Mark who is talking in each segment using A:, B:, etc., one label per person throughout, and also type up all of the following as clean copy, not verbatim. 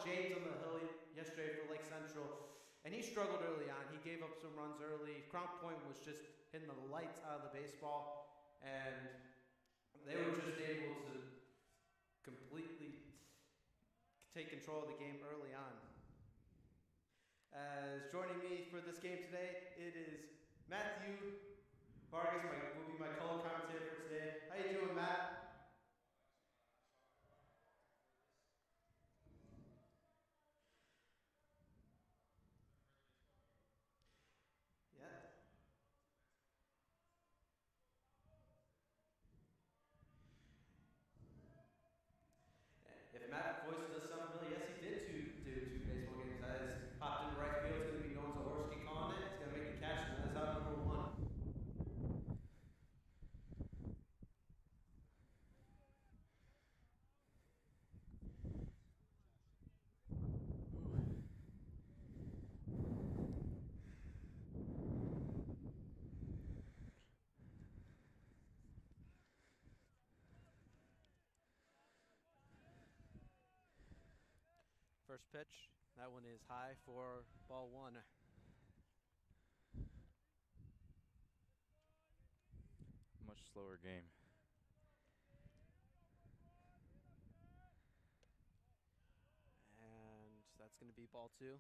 A: James on the hill yesterday for Lake Central, and he struggled early on. He gave up some runs early. Crown Point was just hitting the lights out of the baseball, and they were just able to completely take control of the game early on. As joining me for this game today, it is Matthew Vargas, will be my color commentator for today. How you doing, Matt? Yeah. If Matt voice does sound familiar, yes, he did do two baseball games. That is popped into right field. It's going to be known as Zahorsky calling it. It's going to make a catch, and that is out number 1. First pitch, that one is high for ball 1.
B: Much slower game.
A: And that's going to be ball 2.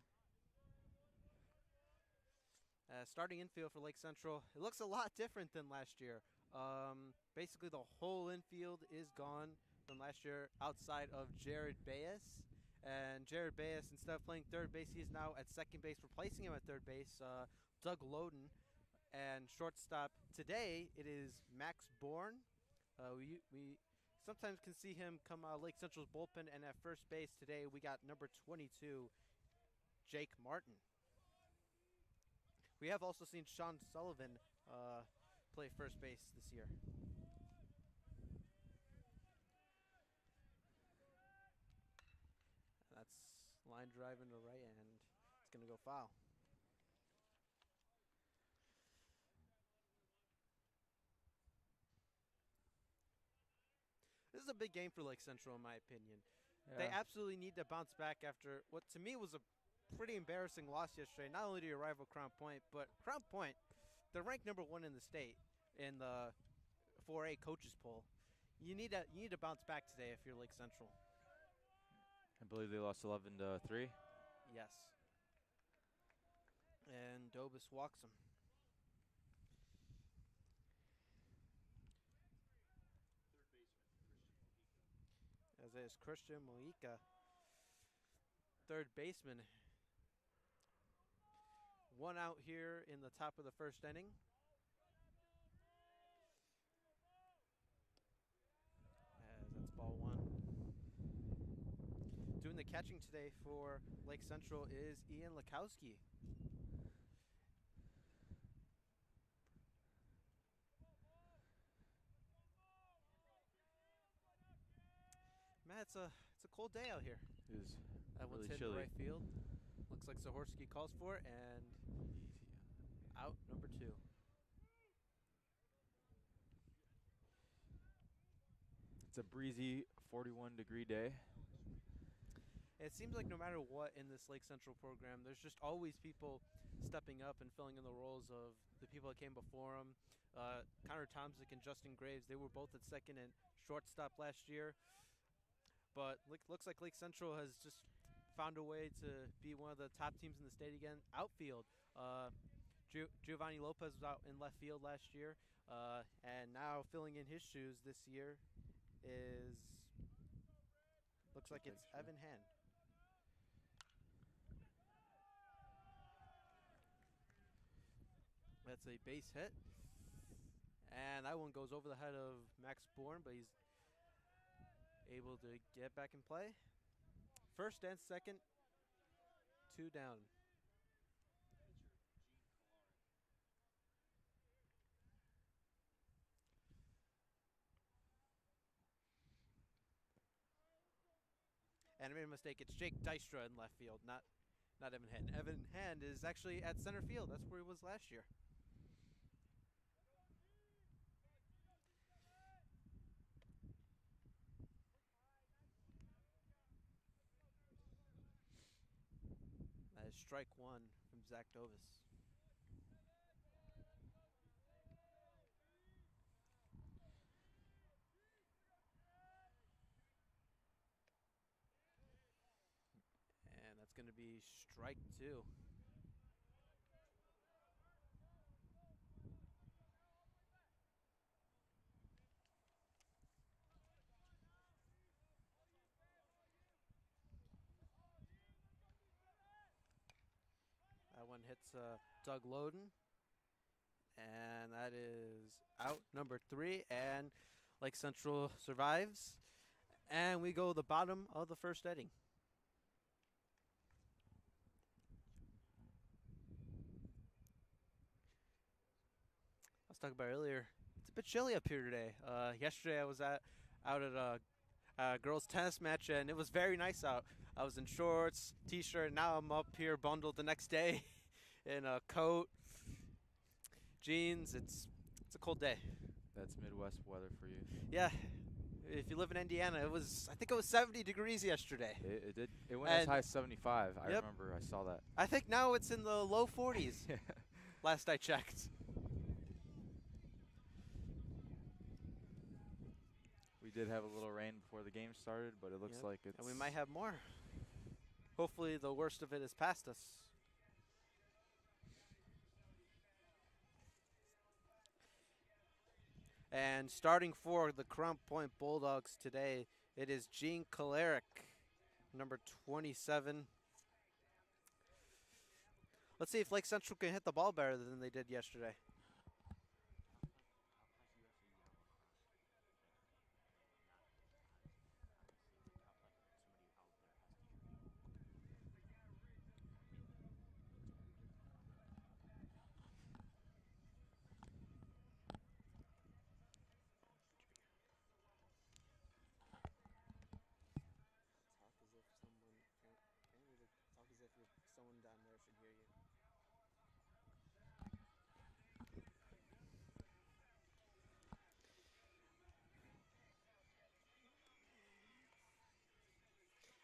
A: Starting infield for Lake Central, it looks a lot different than last year. Basically, the whole infield is gone from last year outside of Jared Baez. And Jared Baez, instead of playing third base, he is now at second base, replacing him at third base, Doug Loden. And shortstop today, it is Max Bourne. We sometimes can see him come out of Lake Central's bullpen. And at first base today, we got number 22, Jake Martin. We have also seen Sean Sullivan play first base this year. That's line drive into right, and it's going to go foul. This is a big game for Lake Central, in my opinion. Yeah. They absolutely need to bounce back after what to me was a pretty embarrassing loss yesterday, not only to your rival Crown Point, but Crown Point, they're ranked number 1 in the state in the 4A coaches poll. You need to bounce back today if you're Lake Central.
B: I believe they lost 11-3.
A: Yes. And Dobis walks him.
C: Third baseman, Christian Mojica.
A: As is Christian Mojica, third baseman. 1 out here in the top of the first inning. As that's ball 1. Doing the catching today for Lake Central is Ian Lakowski. Matt, it's a cold day out here.
B: It is.
A: That one's
B: really
A: hit
B: chilly.
A: in right field. Looks like Zahorsky calls for it, and out number 2.
B: It's a breezy 41-degree day.
A: It seems like no matter what in this Lake Central program, there's just always people stepping up and filling in the roles of the people that came before them. Connor Tomczyk and Justin Graves, they were both at second and shortstop last year. But looks like Lake Central has just found a way to be one of the top teams in the state again. Outfield, Giovanni Lopez was out in left field last year, and now filling in his shoes this year looks like it's Evan Hand. That's a base hit, and that one goes over the head of Max Bourne, but he's able to get back in play. First and second, 2 down. And I made a mistake. It's Jake Dystra in left field, not Evan Hand. Evan Hand is actually at center field. That's where he was last year. strike one from Zach Dovis. And that's going to be strike two. That one hits Doug Loden. And that is out, number 3. And Lake Central survives. And we go the bottom of the first inning. I was talking about earlier, it's a bit chilly up here today. Yesterday I was out at a girls' tennis match, and it was very nice out. I was in shorts, t-shirt. Now I'm up here bundled the next day in a coat, jeans. It's a cold day.
B: That's Midwest weather for you.
A: Yeah. If you live in Indiana, I think it was 70 degrees yesterday.
B: It did. It went as high as 75. I
A: Yep.
B: remember. I saw that.
A: I think now it's in the low 40s.
B: Yeah.
A: Last I checked.
B: We did have a little rain before the game started, but it looks like it's...
A: And we might have more. Hopefully the worst of it is past us. And starting for the Crown Point Bulldogs today, it is Gene Kolaric, number 27. Let's see if Lake Central can hit the ball better than they did yesterday. Someone down there should hear you.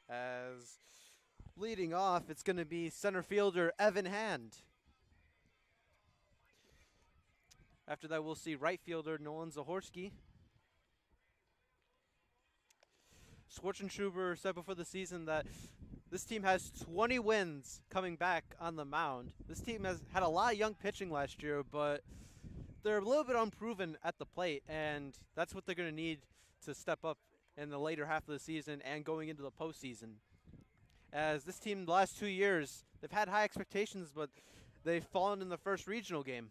A: As leading off, it's going to be center fielder Evan Hand. After that, we'll see right fielder Nolan Zahorski. Schwartzenschuber said before the season that this team has 20 wins coming back on the mound. This team has had a lot of young pitching last year, but they're a little bit unproven at the plate, and that's what they're going to need to step up in the later half of the season and going into the postseason. As this team, the last 2 years, they've had high expectations, but they've fallen in the first regional game.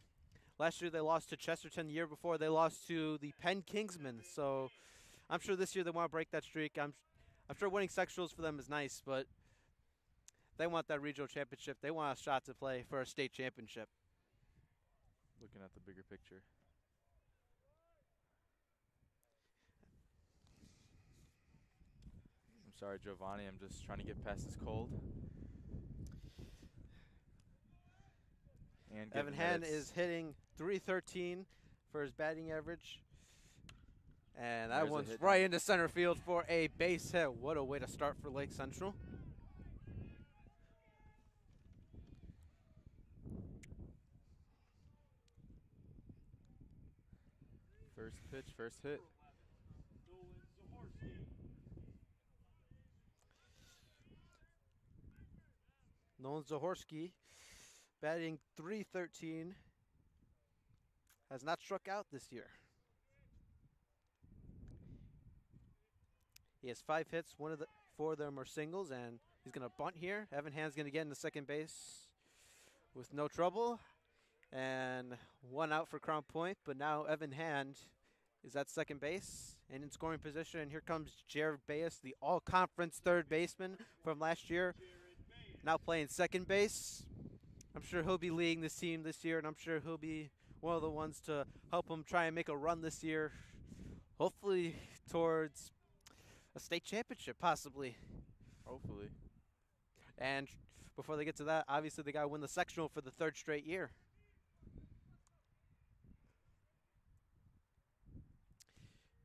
A: Last year they lost to Chesterton. The year before they lost to the Penn Kingsmen. So I'm sure this year they want to break that streak. I'm sure winning sectionals for them is nice, but they want that regional championship. They want a shot to play for a state championship.
B: Looking at the bigger picture. I'm sorry, Giovanni. I'm just trying to get past this cold. And
A: Evan Hand is hitting .313 for his batting average. And that one's right into center field for a base hit. What a way to start for Lake Central.
B: First pitch, first hit.
A: Nolan Zahorski, batting .313, has not struck out this year. He has 5 hits, 4 of them are singles, and he's going to bunt here. Evan Hand's going to get into second base with no trouble, and 1 out for Crown Point. But now Evan Hand is at second base and in scoring position, and here comes Jared Bayes, the all-conference third baseman from last year, now playing second base. I'm sure he'll be leading this team this year, and I'm sure he'll be one of the ones to help them try and make a run this year, hopefully towards a state championship, possibly.
B: Hopefully.
A: And before they get to that, obviously they got to win the sectional for the 3rd straight year.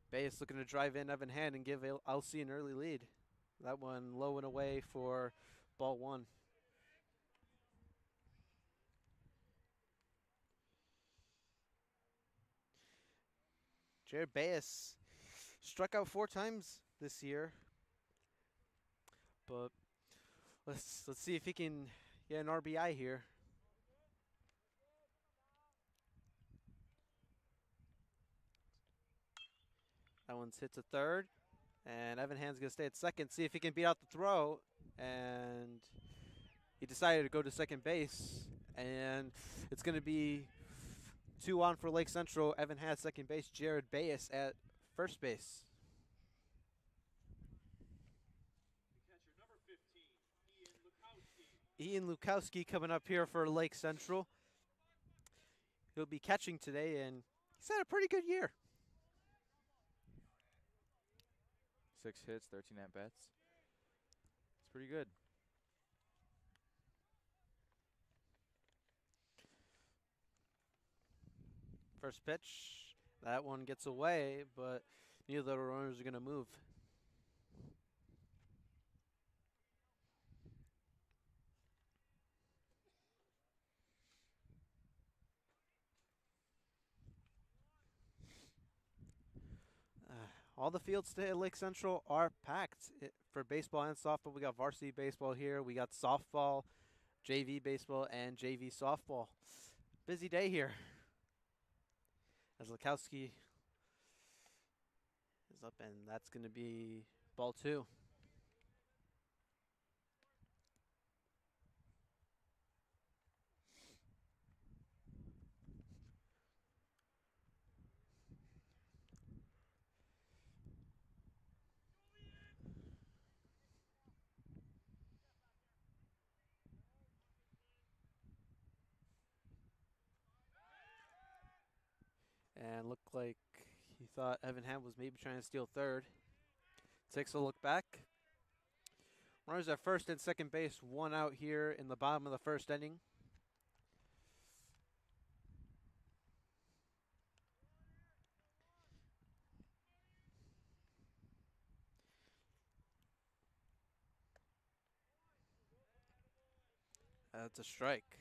A: Bayes looking to drive in Evan Hand and give LC an early lead. That one low and away for ball 1. Jared Baez struck out 4 times this year, but let's see if he can get an RBI here. That one's hit to third, and Evan Hand's gonna stay at second. See if he can beat out the throw, and he decided to go to second base, and it's gonna be 2 on for Lake Central. Evan Hand second base, Jared Baez at first base.
C: The catcher, number 15, Ian Lukowski.
A: Ian Lukowski coming up here for Lake Central. He'll be catching today, and he's had a pretty good year.
B: 6 hits, 13 at-bats. It's pretty good.
A: First pitch, that one gets away, but neither of the runners are going to move. All the fields today at Lake Central are packed for baseball and softball. We got varsity baseball here. We got softball, JV baseball, and JV softball. Busy day here. As Lukowski is up, and that's going to be ball 2. And looked like he thought Evan Ham was maybe trying to steal third. Takes a look back. Runners at first and second base, 1 out here in the bottom of the first inning. That's a strike.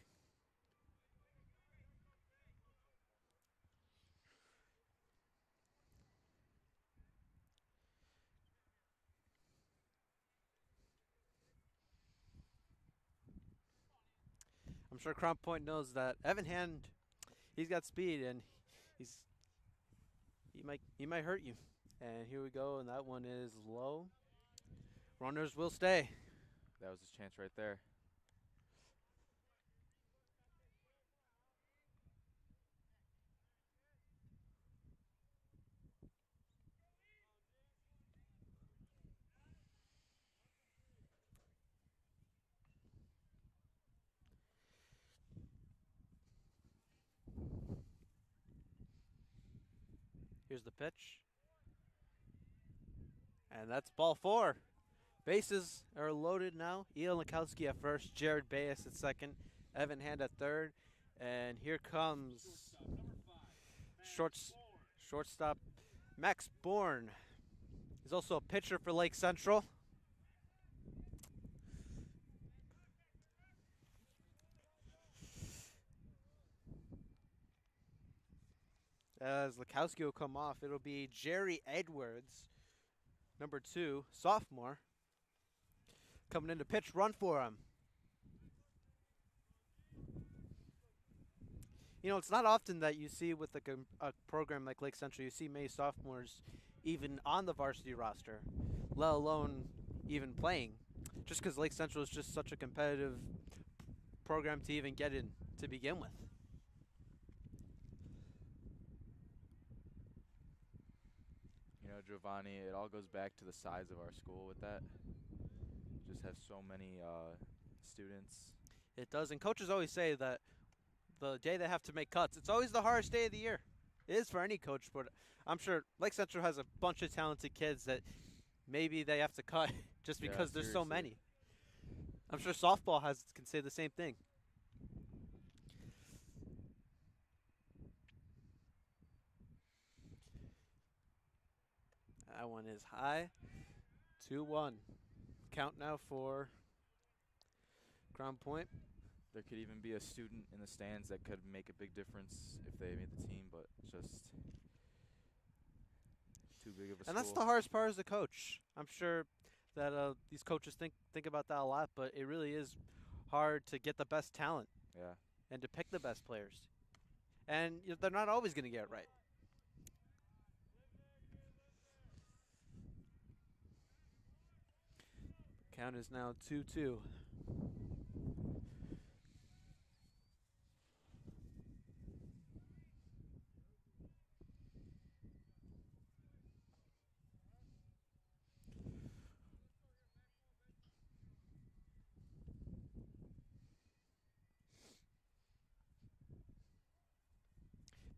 A: I'm sure Crown Point knows that Evan Hand, he's got speed, and he might hurt you. And here we go, and that one is low. Runners will stay.
B: That was his chance right there.
A: Here's the pitch. And that's ball 4. Bases are loaded now. Ian Lukowski at first, Jared Baez at second, Evan Hand at third, and here comes shortstop Max Bourne. He's also a pitcher for Lake Central. As Lukowski will come off, it'll be Jerry Edwards, number 2, sophomore, coming in to pitch, run for him. You know, it's not often that you see with a program like Lake Central, you see many sophomores even on the varsity roster, let alone even playing, just because Lake Central is just such a competitive program to even get in to begin with.
B: You know, Giovanni, it all goes back to the size of our school with that. Just have so many students.
A: It does, and coaches always say that the day they have to make cuts, it's always the hardest day of the year. It is for any coach, but I'm sure Lake Central has a bunch of talented kids that maybe they have to cut just because there's so many. I'm sure softball can say the same thing. That one is high. 2-1. Count now for Crown Point.
B: There could even be a student in the stands that could make a big difference if they made the team, but just too big of a
A: And that's
B: school.
A: the hardest part as a coach. I'm sure that these coaches think about that a lot, but it really is hard to get the best talent
B: Yeah.
A: and to pick the best players. And they're not always going to get it right. Count is now 2-2.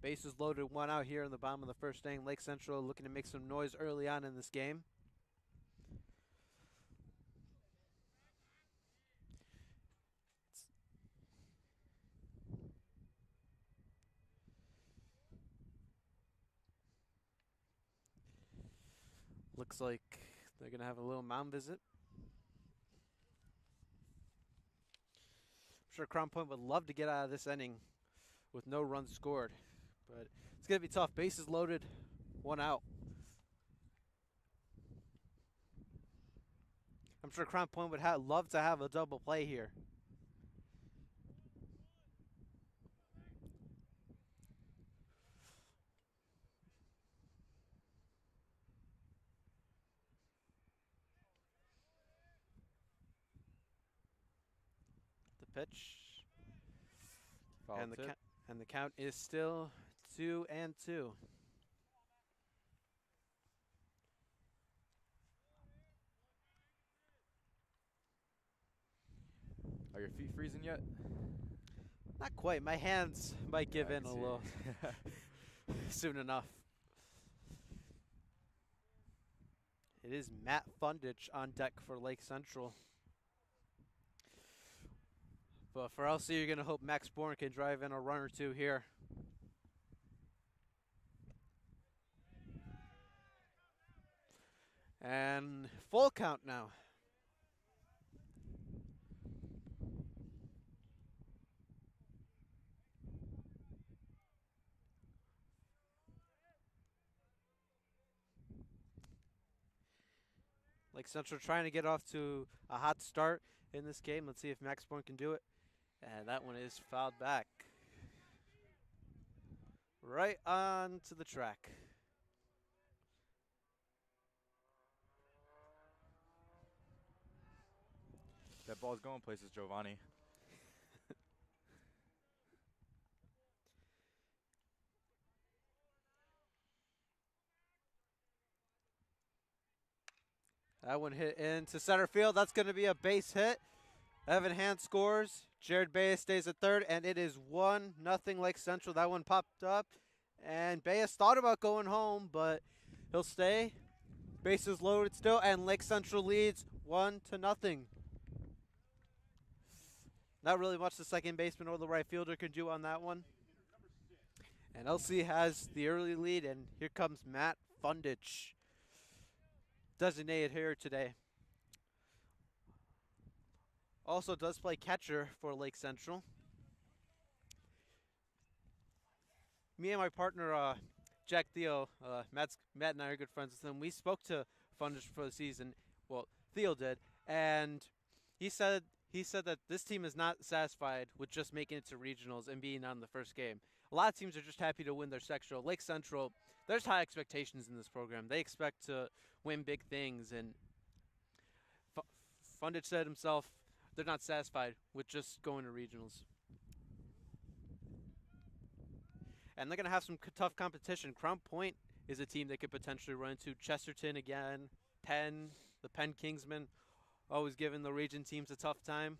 A: Bases loaded, one out here in the bottom of the first inning. Lake Central looking to make some noise early on in this game. Looks like they're going to have a little mound visit. I'm sure Crown Point would love to get out of this inning with no runs scored, but it's going to be tough. Bases loaded, one out. I'm sure Crown Point would love to have a double play here. The pitch
B: Foul
A: and
B: tip.
A: the count is still 2-2.
B: Are your feet freezing yet?
A: Not quite. My hands might give
B: Yeah, I
A: in
B: can
A: a
B: see
A: little
B: it.
A: soon enough. It is Matt Fundich on deck for Lake Central. But for LC, you're going to hope Max Bourne can drive in a run or two here. And full count now. Lake Central trying to get off to a hot start in this game. Let's see if Max Bourne can do it. And that one is fouled back. Right on to the track.
B: That ball's going places, Giovanni.
A: That one hit into center field. That's going to be a base hit. Evan Hand scores. Jared Bayes stays at third, and it is 1-0 Lake Central. That one popped up, and Bayes thought about going home, but he'll stay. Bases loaded still, and Lake Central leads 1-0. Not really much the second baseman or the right fielder can do on that one. And LC has the early lead, and here comes Matt Fundich, designated hitter today. Also does play catcher for Lake Central. Me and my partner, Jack Theo, Matt and I are good friends with him. We spoke to Fundich for the season. Well, Theo did, and he said that this team is not satisfied with just making it to regionals and being on the first game. A lot of teams are just happy to win their sectional. Lake Central, there's high expectations in this program. They expect to win big things, and Fundich said himself, they're not satisfied with just going to regionals. And they're going to have some tough competition. Crown Point is a team they could potentially run into. Chesterton again, Penn, the Penn Kingsmen, always giving the region teams a tough time.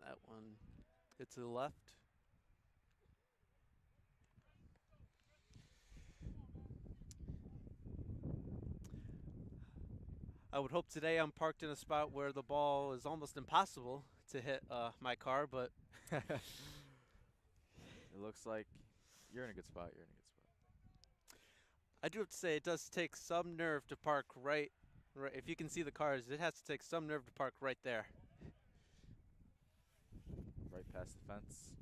A: That one hit to the left. I would hope today I'm parked in a spot where the ball is almost impossible to hit my car, but
B: It looks like you're in a good spot.
A: I do have to say it does take some nerve to park right. If you can see the cars, it has to take some nerve to park right there.
B: Right past the fence.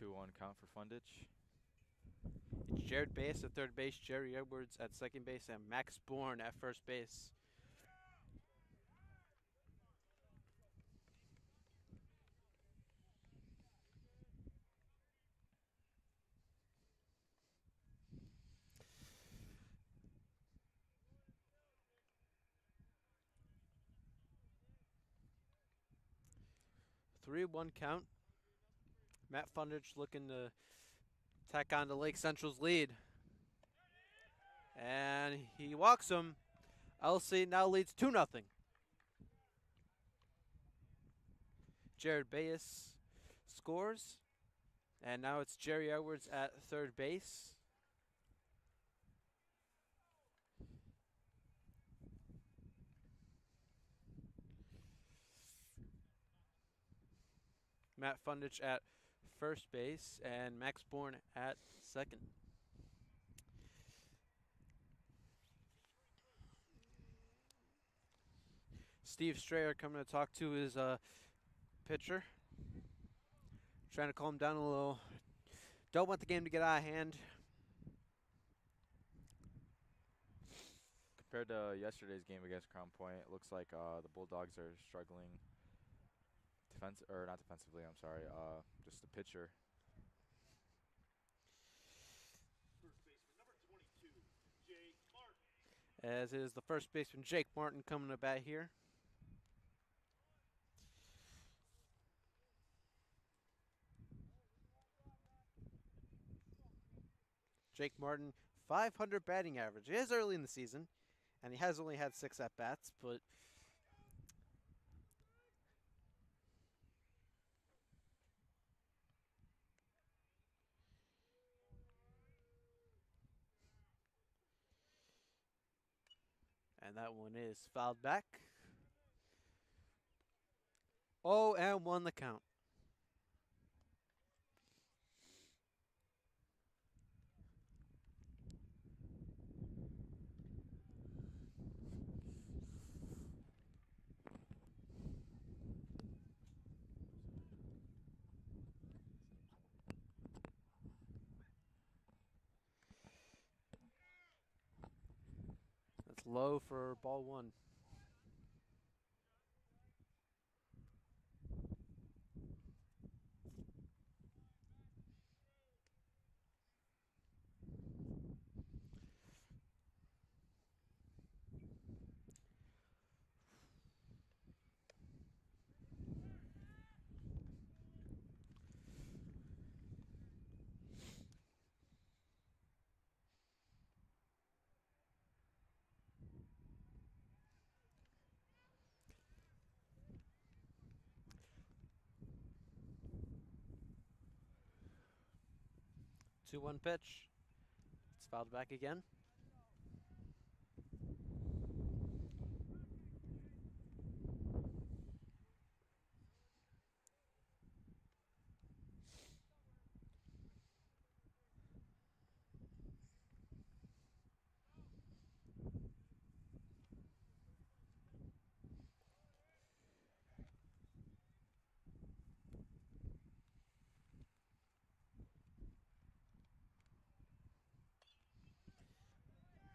B: 2-1 count for Fundage.
A: It's Jared Bayes at third base, Jerry Edwards at second base, and Max Bourne at first base. Three-one count. Matt Fundage looking to tack on to Lake Central's lead. And he walks him. LC now leads 2-0. Jared Bayes scores. And now it's Jerry Edwards at third base. Matt Fundage at first base and Max Bourne at second. Steve Strayer coming to talk to his pitcher. Trying to calm him down a little. Don't want the game to get out of hand.
B: Compared to yesterday's game against Crown Point, it looks like the Bulldogs are struggling not defensively, I'm sorry, just the pitcher.
C: First baseman number 22, Jake Martin.
A: As is the first baseman Jake Martin coming to bat here. Jake Martin, 500 batting average. It is early in the season, and he has only had 6 at-bats, but and that one is fouled back. 0-1 the count. That's low for ball one. Two-one pitch. It's fouled back again.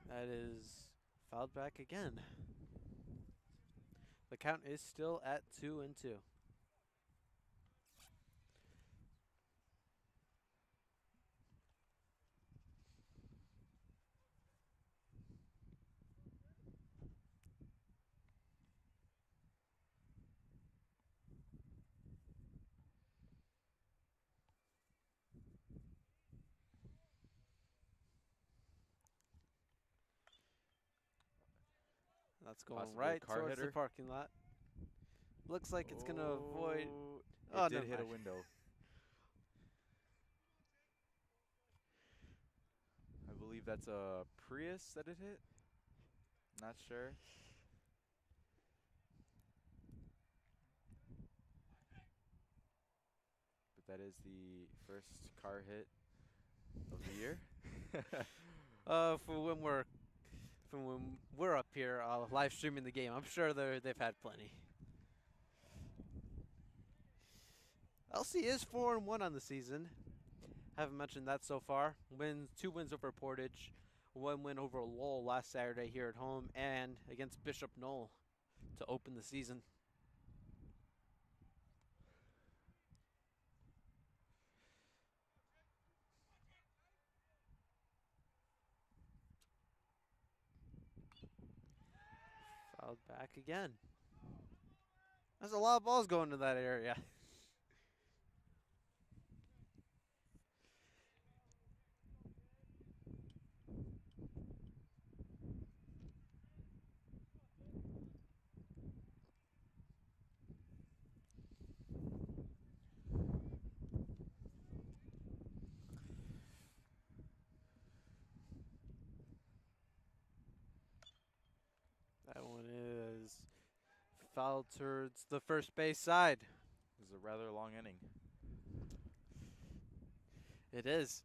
A: That is fouled back again. The count is still at 2-2. That's going
B: Possibly a
A: right
B: car
A: towards the
B: hitter.
A: parking lot. Looks like it's going to avoid.
B: It
A: Oh,
B: did
A: never
B: hit a
A: mind.
B: window. I believe that's a Prius that it hit. Not sure. But that is the first car hit of the year.
A: For when we're up here live streaming the game, I'm sure they've had plenty. LC is 4-1 on the season. Haven't mentioned that so far. Wins, 2 wins over Portage, 1 win over Lowell last Saturday here at home, and against Bishop Knoll to open the season. Fouled back again. There's a lot of balls going to that area. That one is fouled towards the first base side.
B: This is a rather long inning.
A: It is.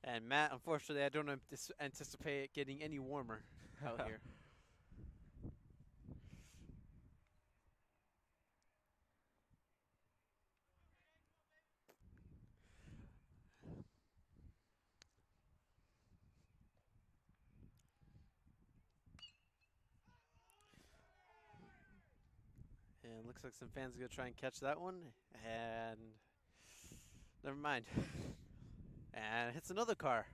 A: And Matt, unfortunately, I don't anticipate it getting any warmer out here. And looks like some fans are going to try and catch that one. And never mind. And it hits another car.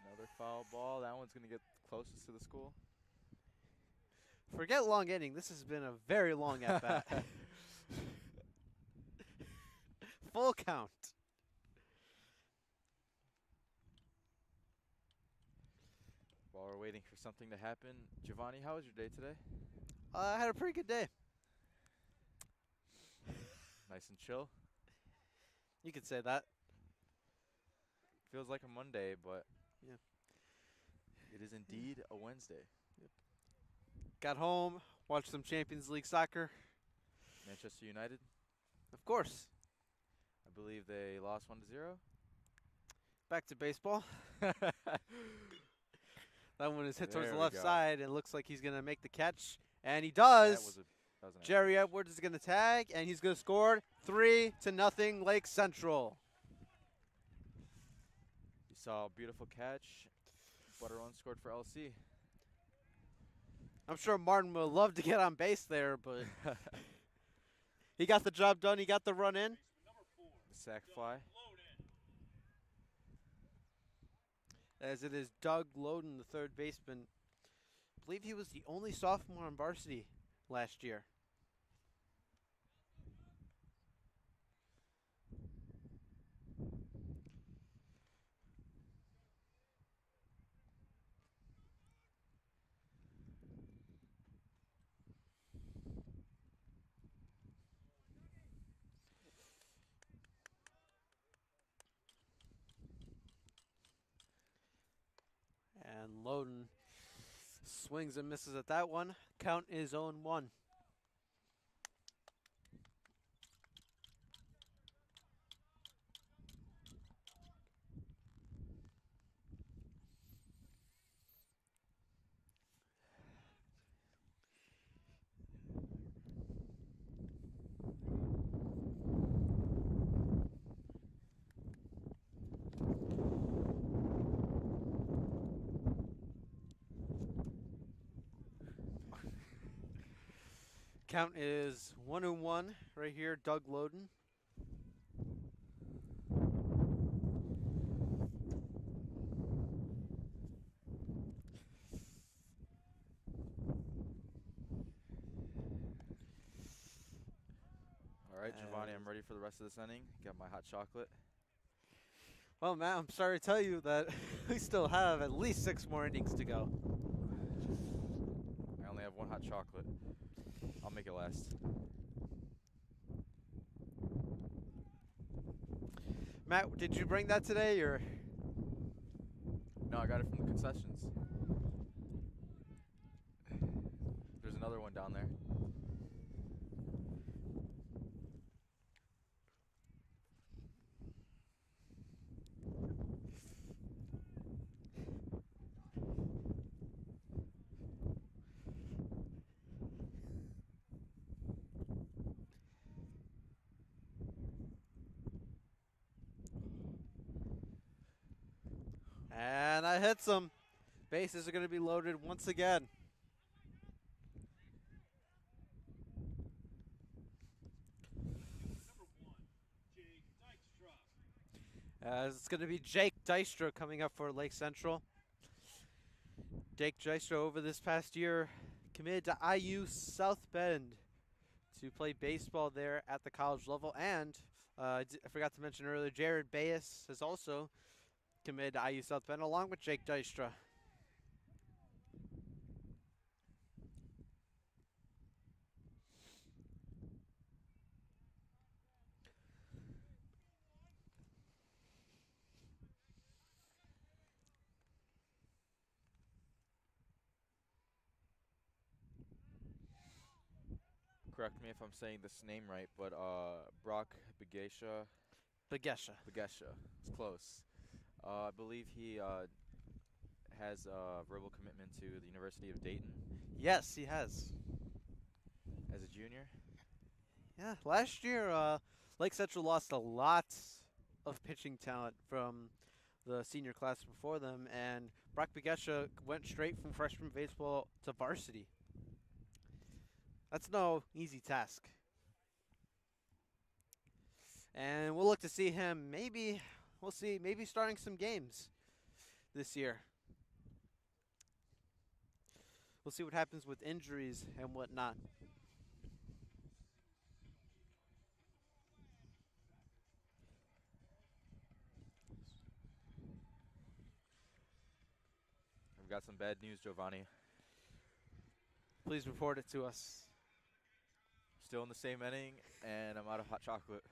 B: Another foul ball. That one's going to get closest to the school.
A: Forget long inning. This has been a very long at bat. Full count.
B: While we're waiting for something to happen, Giovanni, how was your day today?
A: I had a pretty good day.
B: Nice and chill.
A: You could say that.
B: Feels like a Monday, but
A: Yeah.
B: it is indeed a Wednesday.
A: Got home, watched some Champions League soccer.
B: Manchester United,
A: Of course.
B: I believe they lost 1-0.
A: Back to baseball. That one is hit towards
B: There
A: the
B: we
A: left
B: go.
A: side. It looks like he's going to make the catch. And he
B: That
A: does.
B: was an
A: Jerry
B: excellent-
A: Edwards is going to tag, and he's going to score 3-0 Lake Central.
B: You saw a beautiful catch. Butterone scored for LC.
A: I'm sure Martin would love to get on base there, but he got the job done. He got the run in.
B: The sack fly.
A: As it is Doug Loden, the third baseman. I believe he was the only sophomore on varsity last year. And Loden swings and misses at that one. Count is 0-1. Count is 1-1 right here, Doug Loden.
B: All right, Giovanni, I'm ready for the rest of this inning. Got my hot chocolate.
A: Well, Matt, I'm sorry to tell you that we still have at least 6 more innings to go.
B: I only have one hot chocolate. I'll make it last.
A: Matt, did you bring that today, or?
B: I got it from the concessions. There's another one down there.
A: And that hits him. Bases are going to be loaded once again. As it's going to be Jake Dystra coming up for Lake Central. Jake Dystra over this past year committed to IU South Bend to play baseball there at the college level. And I forgot to mention earlier, Jared Bayes has also committed to IU South Bend along with Jake Dystra.
B: Correct me if I'm saying this name right, but Brock Begesha.
A: Begesha.
B: Begesha. It's close. I believe he has a verbal commitment to the University of Dayton
A: Yes, he has.
B: as a junior.
A: Yeah, last year Lake Central lost a lot of pitching talent from the senior class before them, and Brock Begesha went straight from freshman baseball to varsity. That's no easy task. And we'll look to see him maybe starting some games this year. We'll see what happens with injuries and whatnot.
B: I've got some bad news, Giovanni.
A: Please report it to us.
B: Still in the same inning, and I'm out of hot chocolate.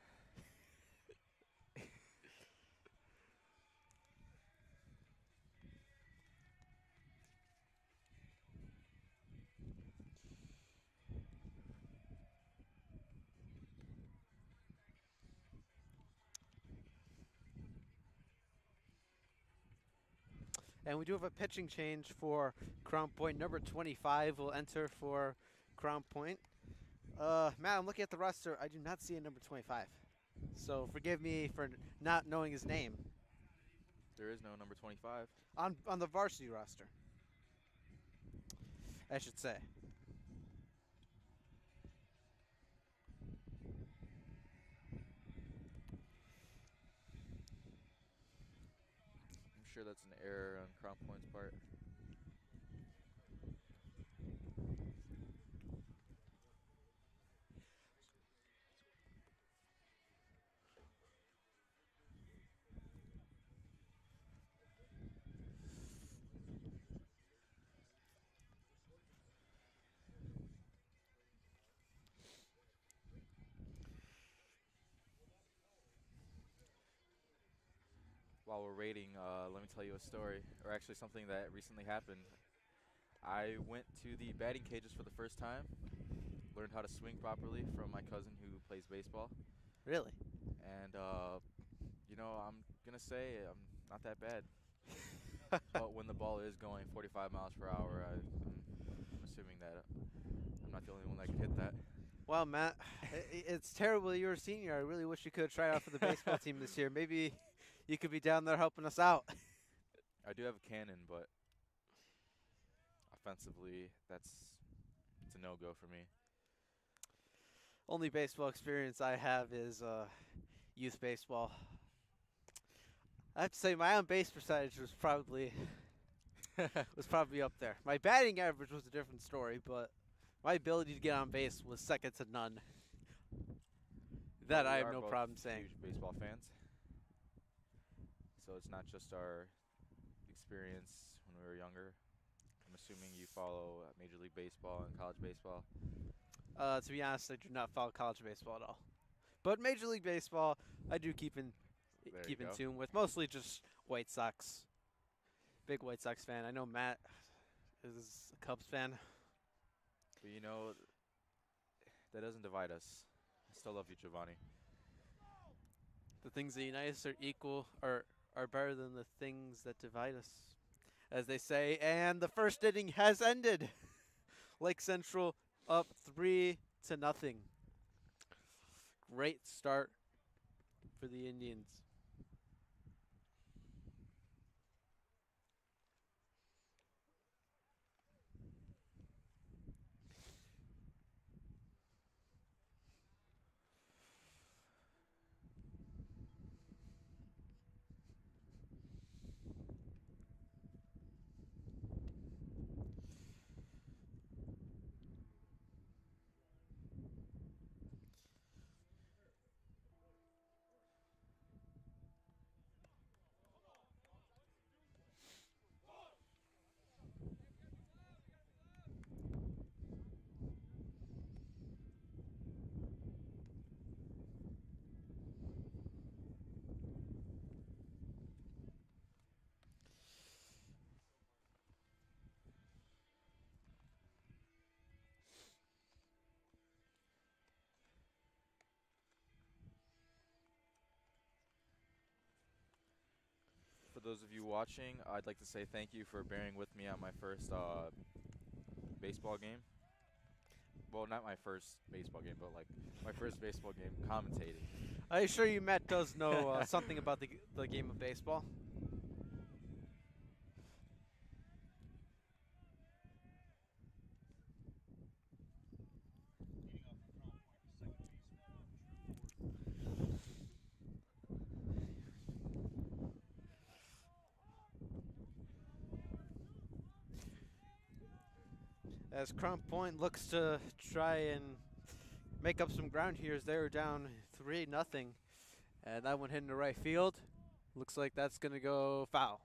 A: And we do have a pitching change for Crown Point. Number 25 will enter for Crown Point. Matt, I'm looking at the roster. I do not see a number 25. So forgive me for not knowing his name.
B: There is no number 25.
A: On the varsity roster, I should say.
B: I'm sure that's an error on Crown Point's part. While we're waiting, let me tell you a story, or actually something that recently happened. I went to the batting cages for the first time, learned how to swing properly from my cousin who plays baseball,
A: Really?
B: and I'm gonna say I'm not that bad. But when the ball is going 45 miles per hour, I'm assuming that I'm not the only one that can hit that.
A: Well, Matt, it's terrible that you're a senior. I really wish you could have tried out for the baseball team this year. Maybe you could be down there helping us out.
B: I do have a cannon, but offensively, it's a no-go for me.
A: Only baseball experience I have is youth baseball. I have to say my on base percentage was probably up there. My batting average was a different story, but my ability to get on base was second to none. That
B: We
A: I have
B: are
A: no
B: both
A: problem saying.
B: Huge baseball fans. So it's not just our experience when we were younger. I'm assuming you follow Major League Baseball and college baseball.
A: To be honest, I do not follow college baseball at all. But Major League Baseball, I do keep in
B: There you go.
A: tune with, mostly just White Sox big White Sox fan. I know Matt is a Cubs fan.
B: But you know, that doesn't divide us. I still love you, Giovanni.
A: The things that unite us are equal, are better than the things that divide us, as they say. And the first inning has ended. Lake Central up 3-0. Great start for the Indians.
B: For those of you watching, I'd like to say thank you for bearing with me on my first baseball game. Well, not my first baseball game, but like my first baseball game commentating.
A: I assure you, Matt does know something about the game of baseball.
C: Leading off for Crown Point, the second baseman, Drew Ford.
A: As Crown Point looks to try and make up some ground here, as they were down 3-0, and that one hitting the right field. Looks like that's going to go foul.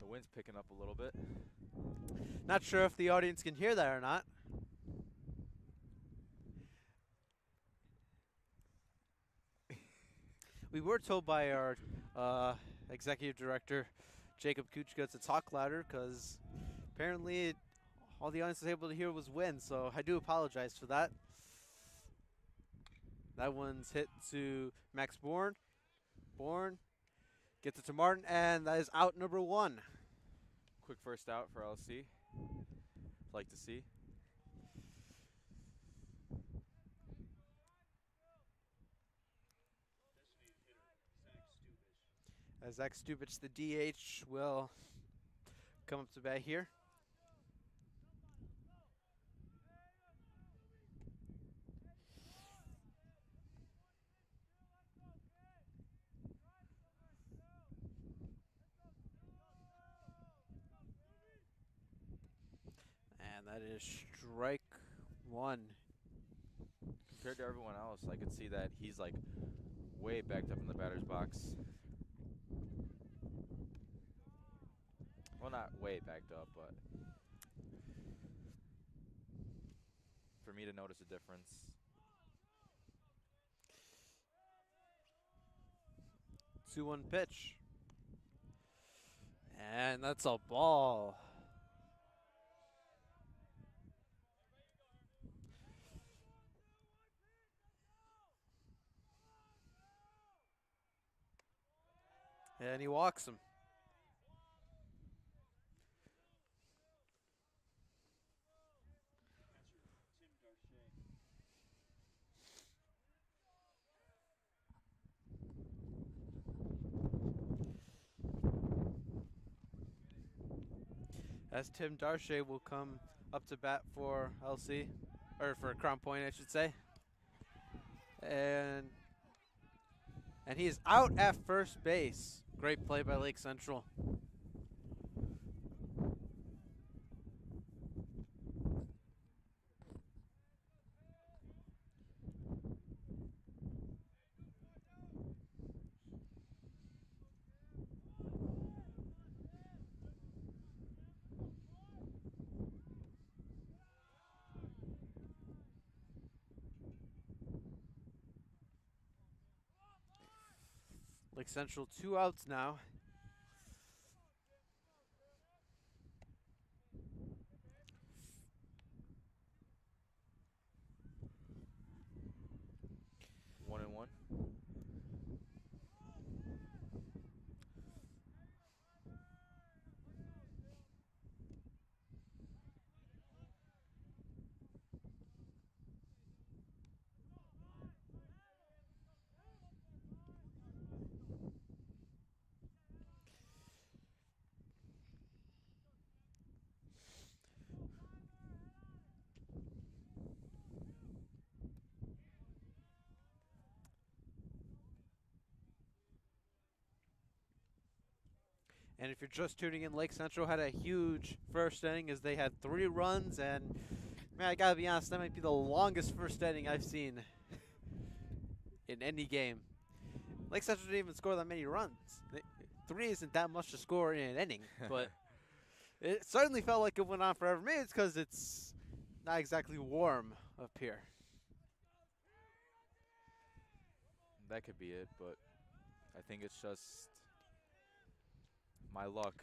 B: The wind's picking up a little bit.
A: Not sure if the audience can hear that or not. We were told by our executive director, Jacob Kuchka, to talk louder because apparently all the audience was able to hear was wind, so I do apologize for that. That one's hit to Max Bourne. Bourne gets it to Martin, and that is out number 1.
B: Quick first out for LC. Like to see.
C: Designated hitter, Zach Stubish.
A: As Zach Stubich, the DH, will come up to bat here. And that is strike 1.
B: Compared to everyone else, I could see that he's like way backed up in the batter's box. Well, not way backed up, but for me to notice a difference.
A: 2-1 pitch. And that's a ball. And he walks him.
C: Catcher, Tim Darche.
A: As Tim Darche will come up to bat for LC, or for Crown Point, I should say. And he is out at first base. Great play by Lake Central. Lake Central 2 outs now.
B: One and one.
A: And if you're just tuning in, Lake Central had a huge first inning as they had 3 runs, and man, I gotta be honest, that might be the longest first inning I've seen in any game. Lake Central didn't even score that many runs. 3 isn't that much to score in an inning, but it certainly felt like it went on forever. Maybe it's because it's not exactly warm up here.
B: That could be it, but I think it's just my luck.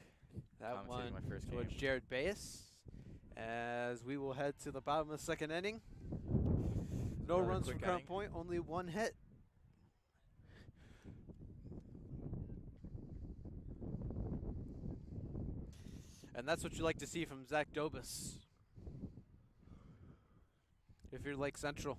A: That
B: commentating
A: one
B: my first
A: towards
B: game.
A: Jared Bayes, as we will head to the bottom of the second inning. No
B: Another
A: runs from
B: quick
A: Crown
B: inning.
A: Point, only 1 hit. And that's what you like to see from Zach Dobus if you're Lake Central.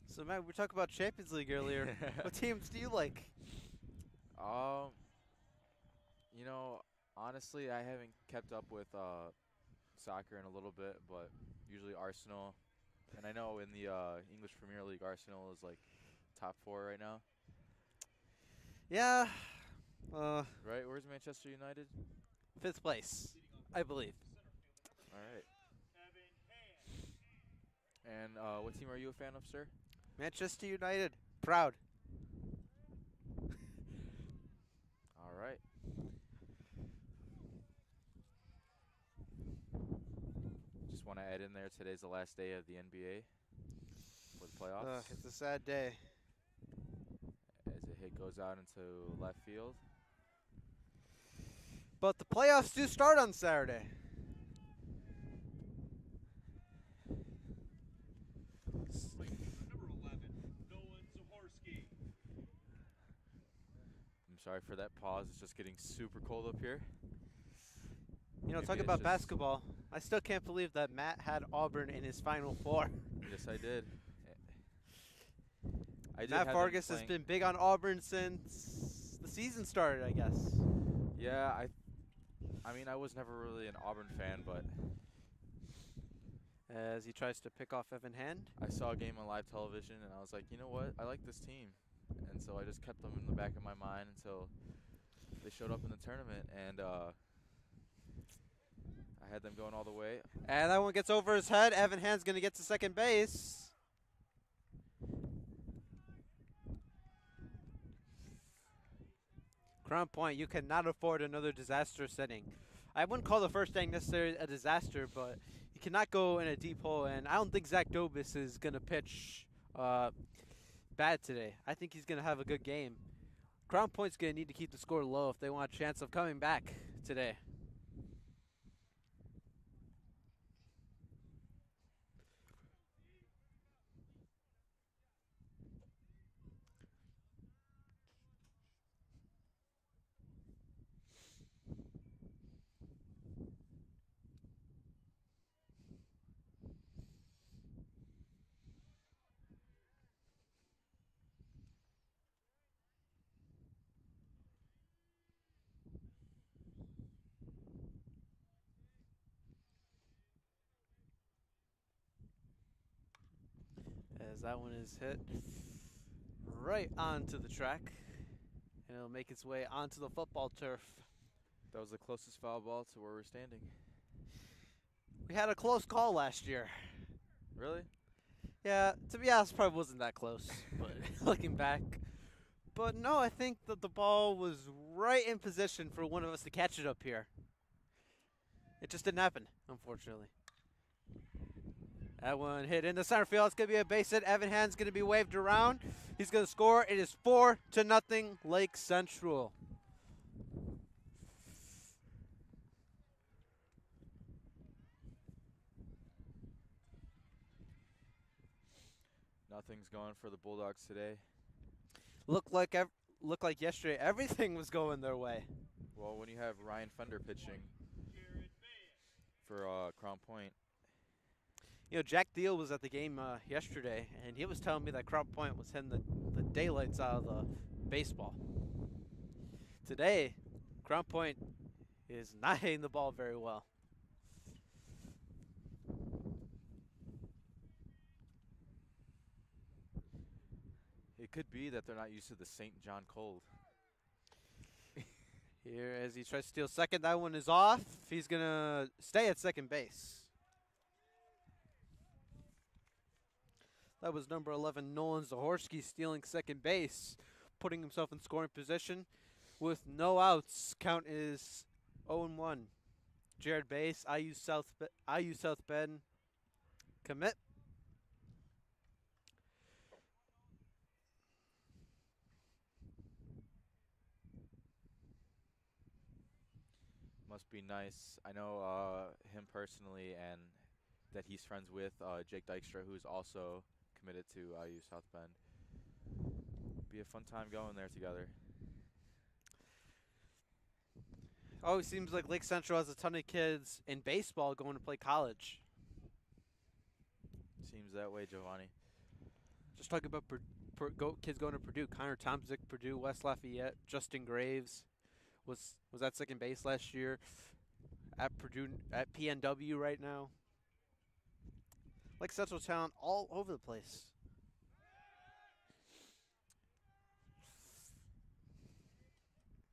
A: So, Matt, we were talking about Champions League earlier. What teams do you like?
B: Um, honestly, I haven't kept up with soccer in a little bit, but usually Arsenal. And I know in the English Premier League, Arsenal is like top 4 right now.
A: Yeah,
B: Right? Where's Manchester United?
A: 5th place, I believe.
B: All right. And what team are you a fan of, sir?
A: Manchester United, proud.
B: All right. Just want to add in there, today's the last day of the NBA for the playoffs.
A: It's a sad day.
B: As a hit goes out into left field.
A: But the playoffs do start on Saturday.
C: Number 11, Nolan Zahorsky.
B: I'm sorry for that pause. It's just getting super cold up here.
A: You know,
B: Maybe
A: talk
B: it's
A: about
B: just-
A: basketball. I still can't believe that Matt had Auburn in his Final Four.
B: Yes, I did. I did
A: Matt
B: have them
A: Vargas has
B: playing-
A: been big on Auburn since the season started, I guess.
B: Yeah, I mean, I was never really an Auburn fan, but
A: As he tries to pick off Evan Hand.
B: I saw a game on live television, and I was like, you know what? I like this team. And so I just kept them in the back of my mind until they showed up in the tournament, and I had them going all the way.
A: And that one gets over his head. Evan Hand's going to get to second base. Crown Point, you cannot afford another disastrous inning. I wouldn't call the first inning necessarily a disaster, but you cannot go in a deep hole, and I don't think Zach Dobis is going to pitch bad today. I think he's going to have a good game. Crown Point's going to need to keep the score low if they want a chance of coming back today. As that one is hit right onto the track, and it'll make its way onto the football turf.
B: That was the closest foul ball to where we're standing.
A: We had a close call last year.
B: Really?
A: Yeah, to be honest, probably wasn't that close, but looking back. But no, I think that the ball was right in position for one of us to catch it up here. It just didn't happen, unfortunately. That one hit into center field. It's going to be a base hit. Evan Hand's going to be waved around. He's going to score. It is 4-0 Lake Central.
B: Nothing's going for the Bulldogs today.
A: Looked like yesterday everything was going their way.
B: Well, when you have Ryan Fender pitching for Crown Point.
A: You know, Jack Deal was at the game yesterday, and he was telling me that Crown Point was hitting the daylights out of the baseball. Today, Crown Point is not hitting the ball very well.
B: It could be that they're not used to the St. John cold.
A: Here, as he tries to steal second, that one is off. He's going to stay at second base. That was number 11, Nolan Zahorski, stealing second base, putting himself in scoring position. With no outs, count is 0-1. Jared Base, IU South Bend, commit.
B: Must be nice. I know him personally, and that he's friends with Jake Dykstra, who's also committed to IU South Bend. Be a fun time going there together.
A: Always seems like Lake Central has a ton of kids in baseball going to play college.
B: Seems that way, Giovanni.
A: Just talking about kids going to Purdue. Connor Tomczyk, Purdue, West Lafayette. Justin Graves was at second base last year. At Purdue, at PNW right now. Lake Central talent all over the place.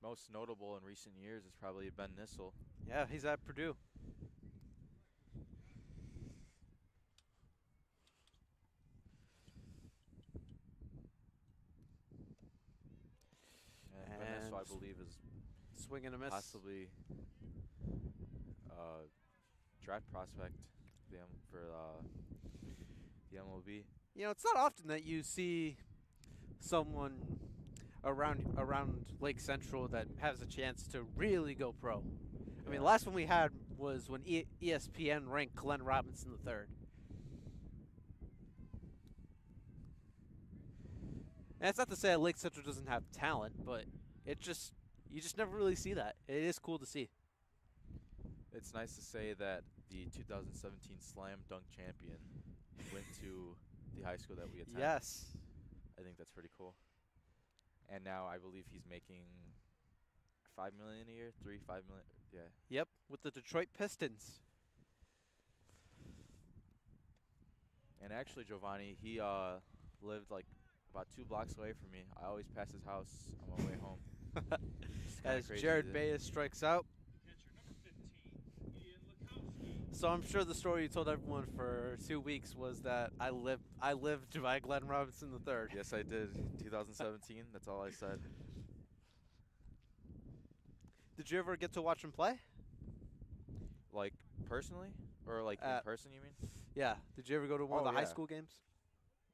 B: Most notable in recent years is probably Ben Nissel.
A: Yeah, he's at Purdue.
B: And Ben Nissel, I believe, is
A: swing and a miss.
B: Possibly draft prospect for the MLB.
A: You know, it's not often that you see someone around Lake Central that has a chance to really go pro. I mean, the last one we had was when ESPN ranked Glenn Robinson III. And that's not to say that Lake Central doesn't have talent, but you just never really see that. It is cool to see.
B: It's nice to say that the 2017 Slam Dunk champion went to the high school that we attended.
A: Yes.
B: I think that's pretty cool. And now I believe he's making $5 million a year, 5 million. Yeah.
A: Yep, with the Detroit Pistons.
B: And actually, Giovanni, he lived like about 2 blocks away from me. I always pass his house on my way home.
A: As Jared Baez strikes out. So I'm sure the story you told everyone for 2 weeks was that I lived by Glenn Robinson III.
B: Yes, I did. 2017. That's all I said.
A: Did you ever get to watch him play?
B: Like personally? Or like in
A: At,
B: person, you mean?
A: yeah. Did you ever go to one of
B: Oh
A: the high
B: yeah,
A: school games?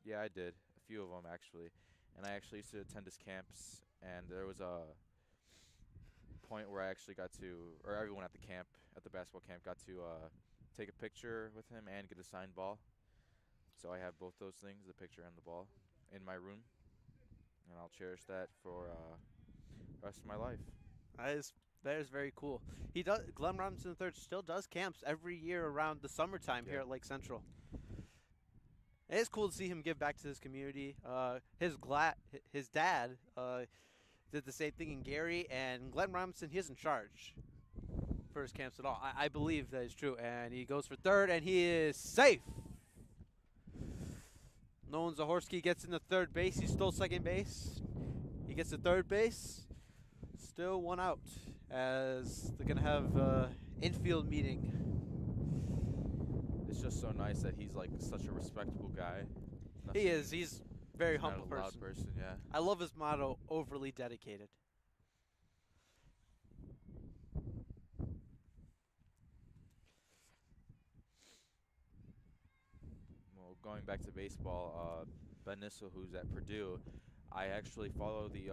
B: yeah, I did a few of them actually, and I actually used to attend his camps. And there was a point where I actually got to, or everyone at the camp, at the basketball camp, got to take a picture with him and get a signed ball. So I have both those things, the picture and the ball, in my room, and I'll cherish that for the rest of my life.
A: That is very cool. He does. Glenn Robinson III still does camps every year around the summertime
B: Yeah.
A: here at Lake Central. It is cool to see him give back to his community. His dad did the same thing in Gary, and Glenn Robinson, he is in charge for his camps at all. I believe that is true, and he goes for third, and he is safe. Nolan Zahorski gets into third base. He stole second base. He gets to third base. Still one out, as they're gonna have infield meeting.
B: It's just so nice that he's like such a respectable guy.
A: He
B: Nothing-
A: is. He's a very
B: he's not
A: humble
B: a loud
A: person.
B: person. Yeah.
A: I love his motto, overly dedicated.
B: Well, going back to baseball, Ben Nissel, who's at Purdue, I actually follow the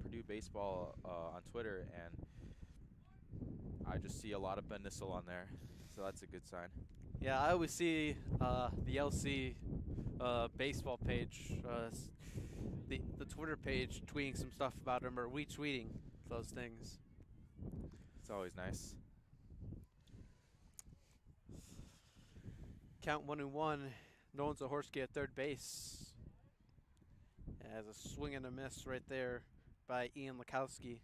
B: Purdue baseball on Twitter, and I just see a lot of Ben Nissel on there, so that's a good sign.
A: Yeah, I always see the LC baseball page, the Twitter page, tweeting some stuff about him or retweeting those things.
B: It's always nice.
A: Count 1-1. Nolan Zahorski at third base. As a swing and a miss right there by Ian Lakowski.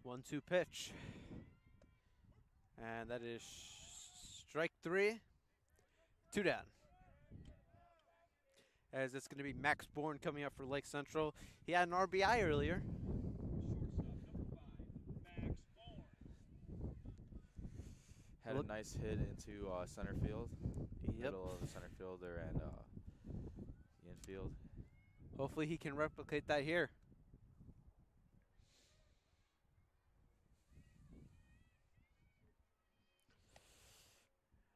A: One-two pitch. And that is strike three. Two down. As it's going to be Max Bourne coming up for Lake Central. He had an RBI earlier.
B: Had a nice hit into center field,
A: Yep.
B: middle of the center fielder and the infield.
A: Hopefully he can replicate that here.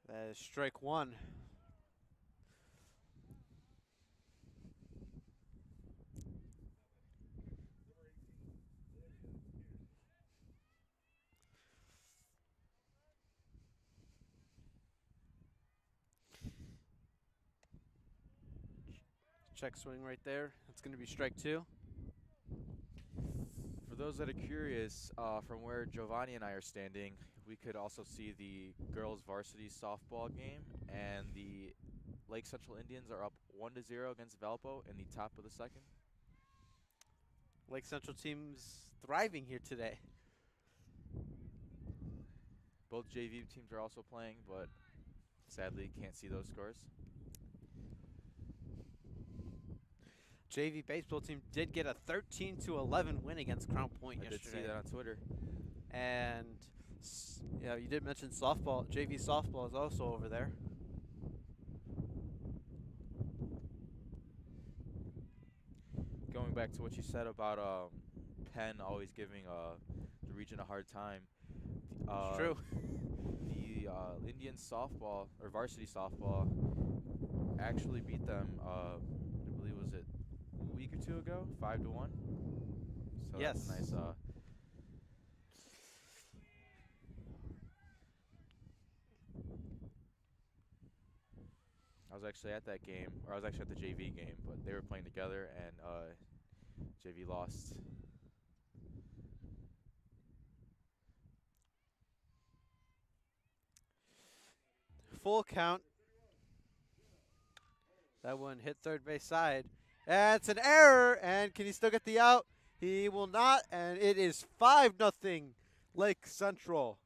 A: That is strike one. Check swing right there. That's going to be strike two.
B: For those that are curious, from where Giovanni and I are standing, we could also see the girls' varsity softball game, and the Lake Central Indians are up 1-0 against Valpo in the top of the second.
A: Lake Central team's thriving here today.
B: Both JV teams are also playing, but sadly can't see those scores.
A: JV baseball team did get a 13-11 win against Crown Point
B: I did
A: yesterday.
B: see that on Twitter.
A: And yeah, you did mention softball. JV softball is also over there.
B: Going back to what you said about Penn always giving the region a hard time.
A: It's true.
B: The Indian softball or varsity softball actually beat them. I believe was it a week or two ago, 5-1. So
A: Yes.
B: that's nice. I was actually at that game, or I was actually at the JV game, but they were playing together, and JV lost.
A: Full count. That one hit third base side. And it's an error. And can he still get the out? He will not. And it is 5-0 Lake Central.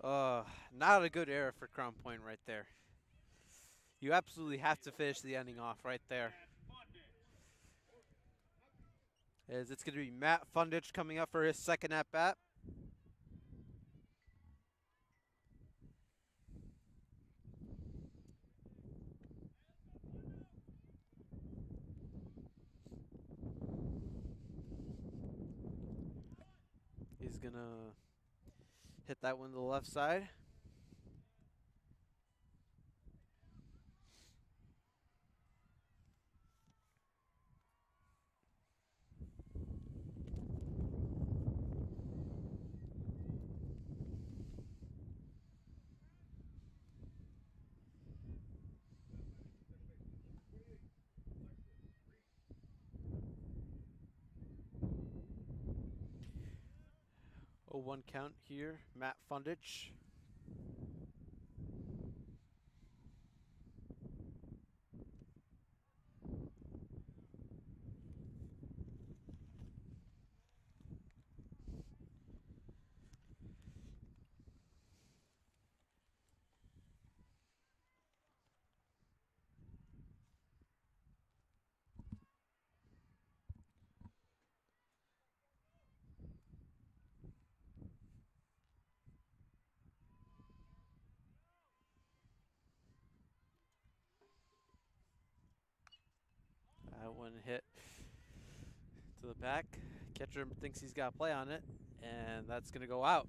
A: Not a good error for Crown Point right there. You absolutely have to finish the ending off right there. As it's going to be Matt Fundich coming up for his second at bat. He's going to hit that one to the left side. A 1 count here, Matt Fundich. That one hit to the back. Catcher thinks he's got play on it, and that's going to go out.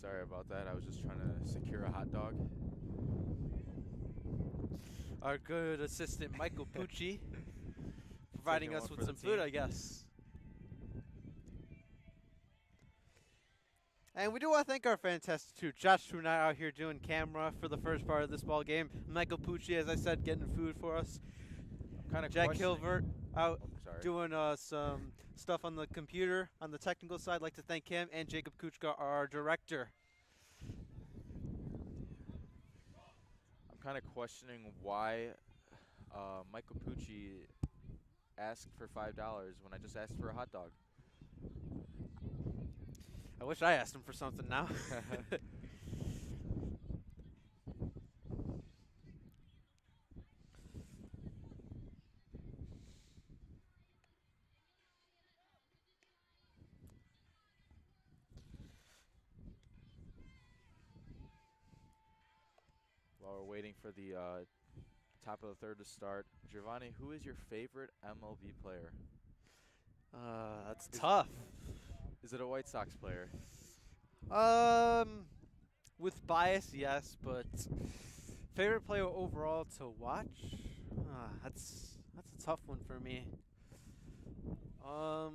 B: Sorry about that. I was just trying to secure a hot dog.
A: Our good assistant, Michael Pucci, providing
B: Taking
A: us
B: one
A: with
B: for the
A: some food,
B: team.
A: I guess. And we do want to thank our fantastic crew. Josh Trunite out here doing camera for the first part of this ball game. Michael Pucci, as I said, getting food for us.
B: I'm kind of
A: Jack
B: questioning.
A: Hilbert out
B: Oh, sorry.
A: doing some stuff on the computer on the technical side. I'd like to thank him and Jacob Kuchka, our director.
B: I'm kind of questioning why Michael Pucci asked for $5 when I just asked for a hot dog.
A: I wish I asked him for something now.
B: While we're waiting for the top of the third to start, Giovanni, who is your favorite MLB player?
A: That's tough.
B: Is it a White Sox player?
A: With bias, yes, but favorite player overall to watch? That's a tough one for me. I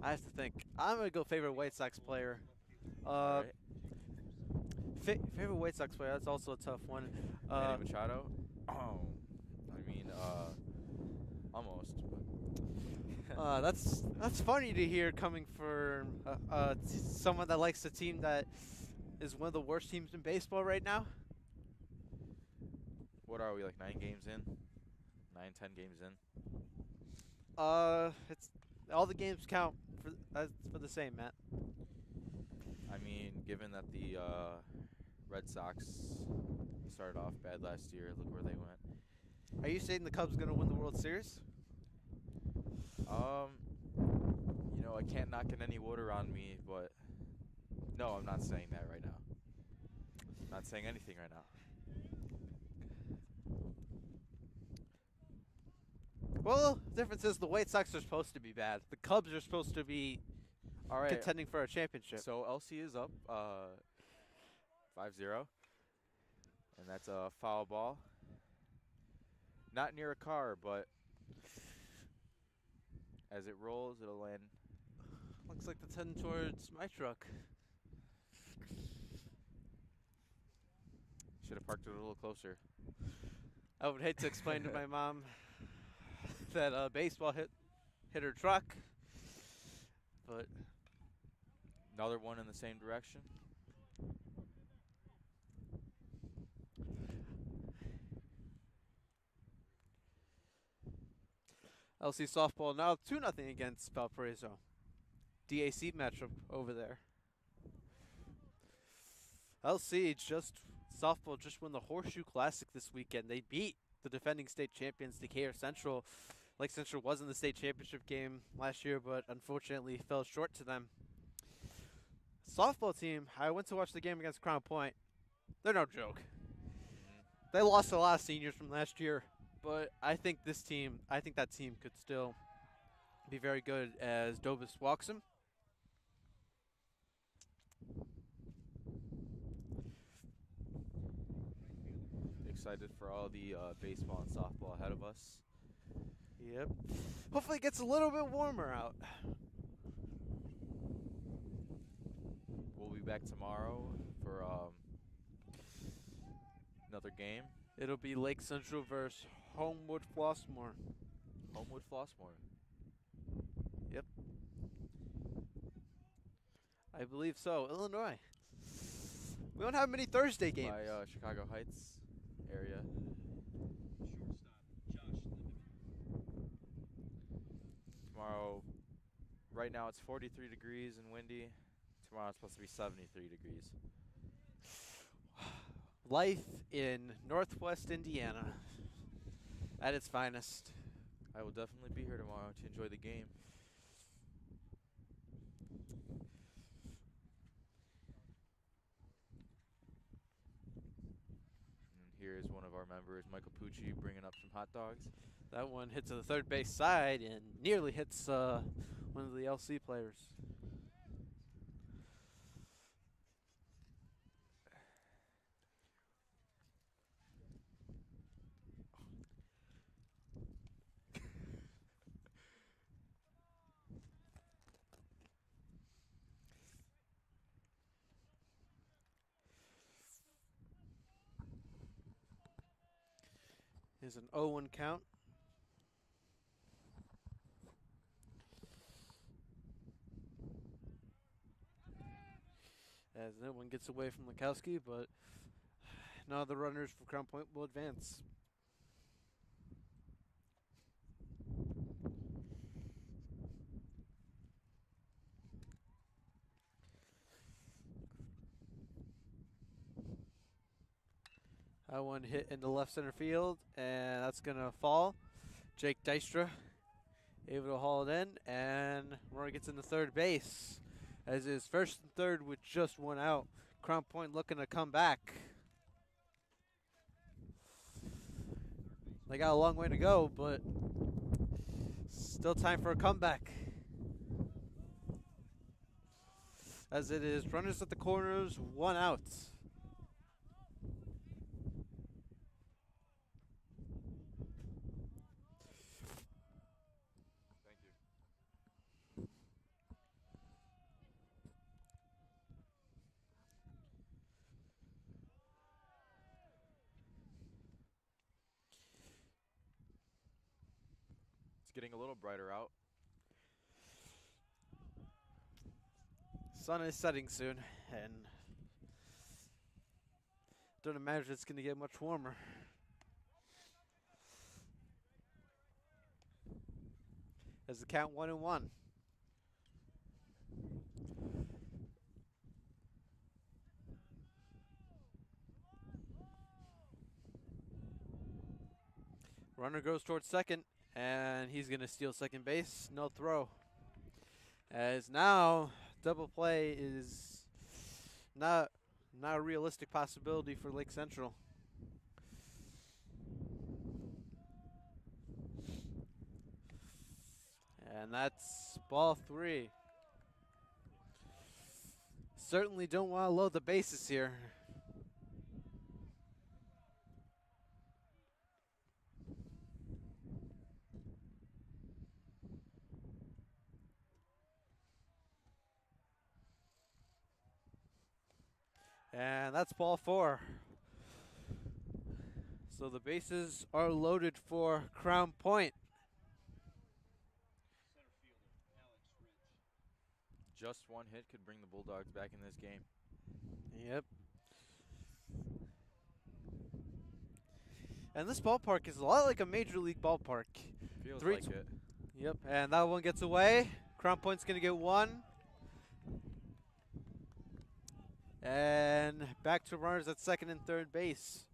A: have to think. I'm gonna go favorite White Sox player.
B: All right.
A: Favorite White Sox player. That's also a tough one.
B: Manny Machado? Oh, I mean, almost.
A: That's funny to hear coming from someone that likes a team that is one of the worst teams in baseball right now.
B: What are we, like 9 games in? 9, 10 games in?
A: It's all the games count for the same, Matt.
B: I mean, given that the Red Sox started off bad last year. Look where they went.
A: Are you saying the Cubs going to win the World Series?
B: I can't knock in any water on me, but no, I'm not saying that right now. Not saying anything right now.
A: Well, the difference is the White Sox are supposed to be bad. The Cubs are supposed to be
B: All right.
A: contending for a championship.
B: So LC is up 5-0, and that's a foul ball. Not near a car, but as it rolls, it'll land.
A: Looks like it's heading towards my truck.
B: Should have parked it a little closer.
A: I would hate to explain to my mom that a baseball hit her truck, but
B: Another one in the same direction.
A: LC softball now 2-0 against Valparaiso. DAC matchup over there. LC softball just won the Horseshoe Classic this weekend. They beat the defending state champions, Decatur Central. Lake Central was in the state championship game last year, but unfortunately fell short to them. Softball team, I went to watch the game against Crown Point. They're no joke. They lost a lot of seniors from last year, but I think that team could still be very good as Dobus walks him.
B: Excited for all the baseball and softball ahead of us.
A: Yep. Hopefully it gets a little bit warmer out.
B: We'll be back tomorrow for another game.
A: It'll be Lake Central versus Homewood Flossmoor.
B: Homewood Flossmoor.
A: Yep. I believe so. Illinois. We don't have many Thursday games.
B: By Chicago Heights area. Tomorrow, right now it's 43 degrees and windy. Tomorrow it's supposed to be 73 degrees.
A: Life in Northwest Indiana at its finest.
B: I will definitely be here tomorrow to enjoy the game. And here is one of our members, Michael Pucci, bringing up some hot dogs.
A: That one hits to the third base side and nearly hits one of the LC players. Here's an 0-1 count. As that one gets away from Lukowski, but now the runners for Crown Point will advance. That one hit into left center field, and that's going to fall. Jake Dystra able to haul it in, and Roy gets into third base. As is first and third with just one out. Crown Point looking to come back. They got a long way to go, but still time for a comeback. As it is runners at the corners, one out.
B: Getting a little brighter out.
A: Sun is setting soon, and don't imagine it's going to get much warmer. As the count 1-1. Runner goes towards second, and he's going to steal second base. No throw. As now, double play is not not a realistic possibility for Lake Central. And that's ball 3. Certainly don't want to load the bases here. And that's ball 4. So the bases are loaded for Crown Point.
C: Center fielder, Alex Rich.
B: Just one hit could bring the Bulldogs back in this game.
A: Yep. And this ballpark is a lot like a major league ballpark.
B: Feels
A: Three-
B: like it.
A: Yep, and that one gets away. Crown Point's going to get 1. And back to runners at second and third base.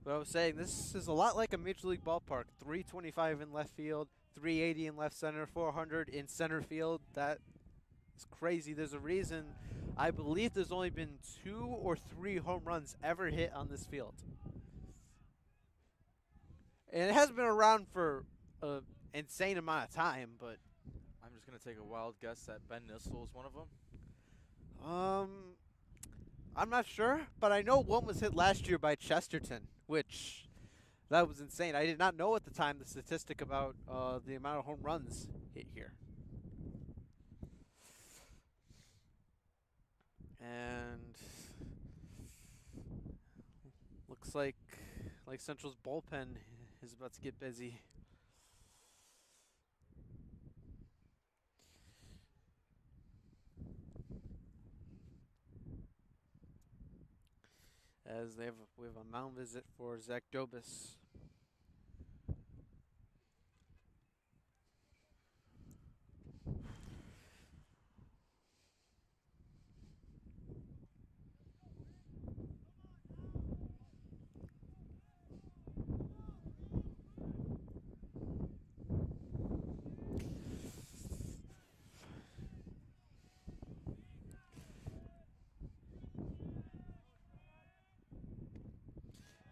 A: But I was saying, this is a lot like a major league ballpark. 325 in left field, 380 in left center, 400 in center field. That is crazy. There's a reason. I believe there's only been 2 or 3 home runs ever hit on this field. And it hasn't been around for an insane amount of time, but
B: I'm just going to take a wild guess that Ben Nissel is one of them.
A: I'm not sure, but I know one was hit last year by Chesterton, which that was insane. I did not know at the time the statistic about the amount of home runs hit here. And looks like Central's bullpen is about to get busy. As we have a mound visit for Zach Dobis.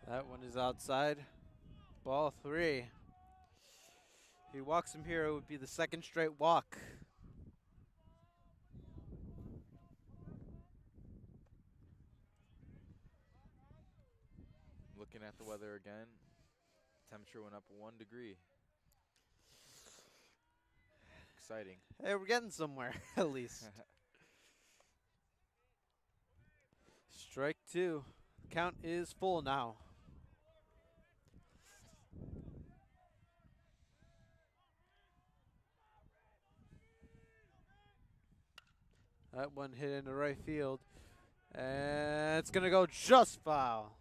A: That one is outside. Ball 3. If he walks him here, it would be the second straight walk.
B: Looking at the weather again, temperature went up 1 degree. Exciting.
A: Hey, we're getting somewhere, at least. Strike 2. Count is full now. That one hit into right field. And it's going to go just foul.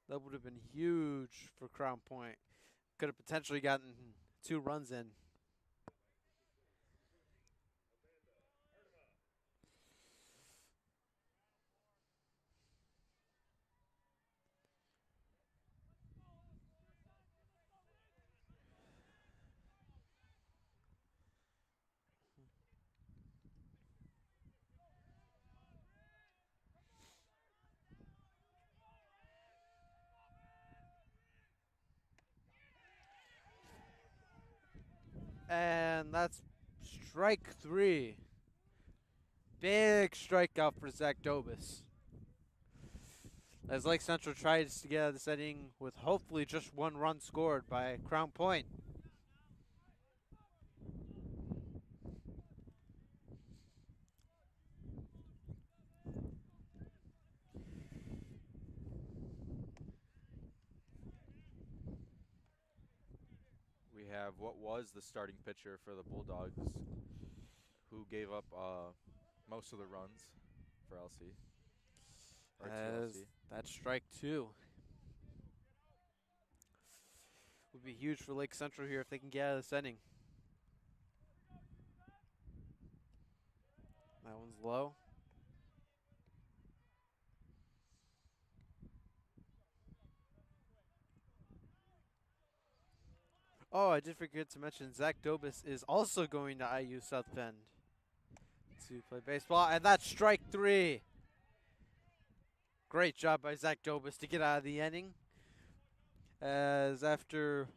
A: That would have been huge for Crown Point. Could have potentially gotten 2 runs in. And that's strike 3. Big strikeout for Zach Dobis. As Lake Central tries to get out of this inning with hopefully just 1 run scored by Crown Point.
B: We have what was the starting pitcher for the Bulldogs, who gave up most of the runs for LC. Or to
A: As
B: LC.
A: that's strike 2. Would be huge for Lake Central here if they can get out of this inning. That one's low. Oh, I did forget to mention Zach Dobis is also going to IU South Bend to play baseball, and that's strike 3. Great job by Zach Dobis to get out of the inning. As after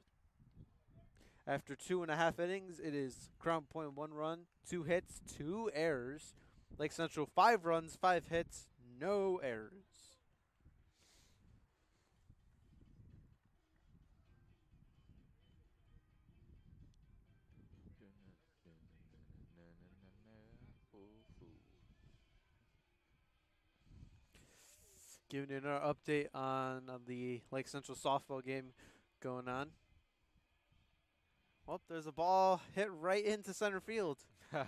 A: 2.5 innings, it is Crown Point 1 run, 2 hits, 2 errors. Lake Central 5 runs, 5 hits, no errors. Giving you another update on the Lake Central softball game going on. Well, there's a ball hit right into center field.
B: I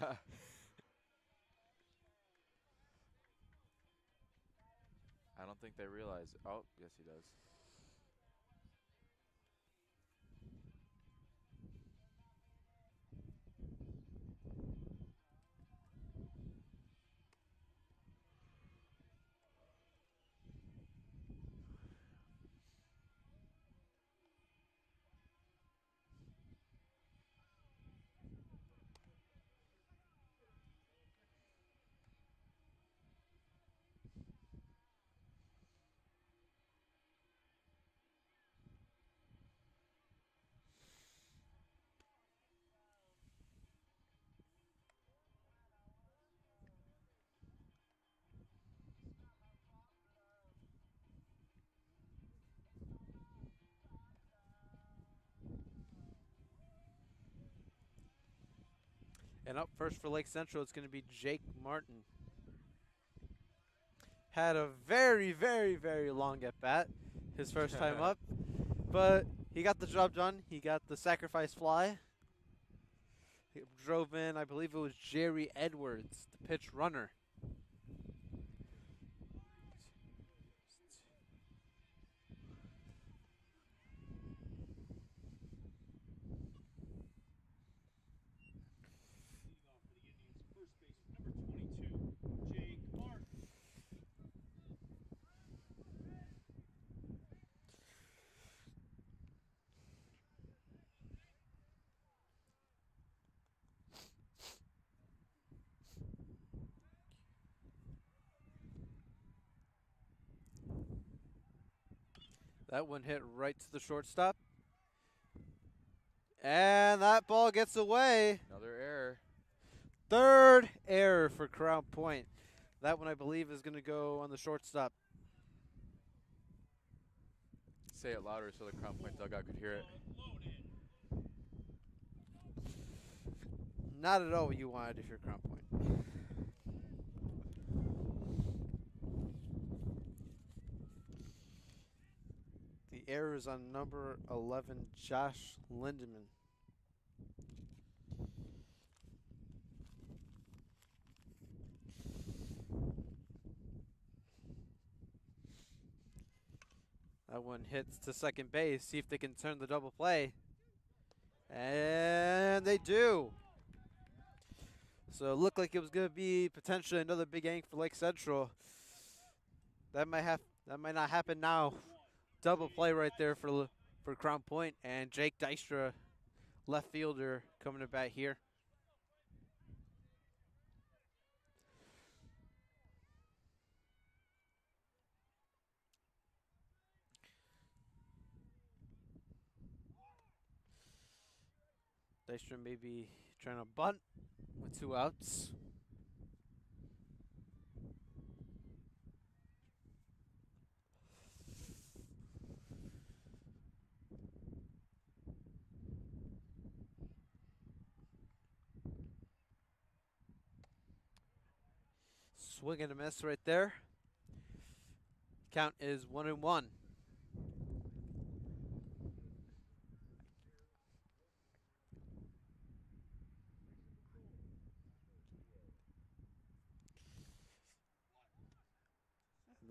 B: don't think they realize. Oh, yes, he does.
A: And up first for Lake Central, it's going to be Jake Martin. Had a very, very, very long at bat his first time up, but he got the job done. He got the sacrifice fly. He drove in, I believe it was Jerry Edwards, the pitch runner.
C: Leading off for the Indians, first baseman, number 22, Jake Martin.
A: That one hit right to the shortstop. And that ball gets away.
B: Another error.
A: Third error for Crown Point. That one, I believe, is going to go on the shortstop.
B: Say it louder so the Crown Point dugout could hear it.
A: Not at all what you wanted if you're Crown Point. The error is on number 11, Josh Lindemann. That one hits to second base. See if they can turn the double play. And they do. So it looked like it was going to be potentially another big inning for Lake Central. That might not happen now. Double play right there for Crown Point, and Jake Dystra, left fielder, coming to bat here. Dystra may be trying to bunt with 2 outs. Swing and a miss right there. Count is 1-1. And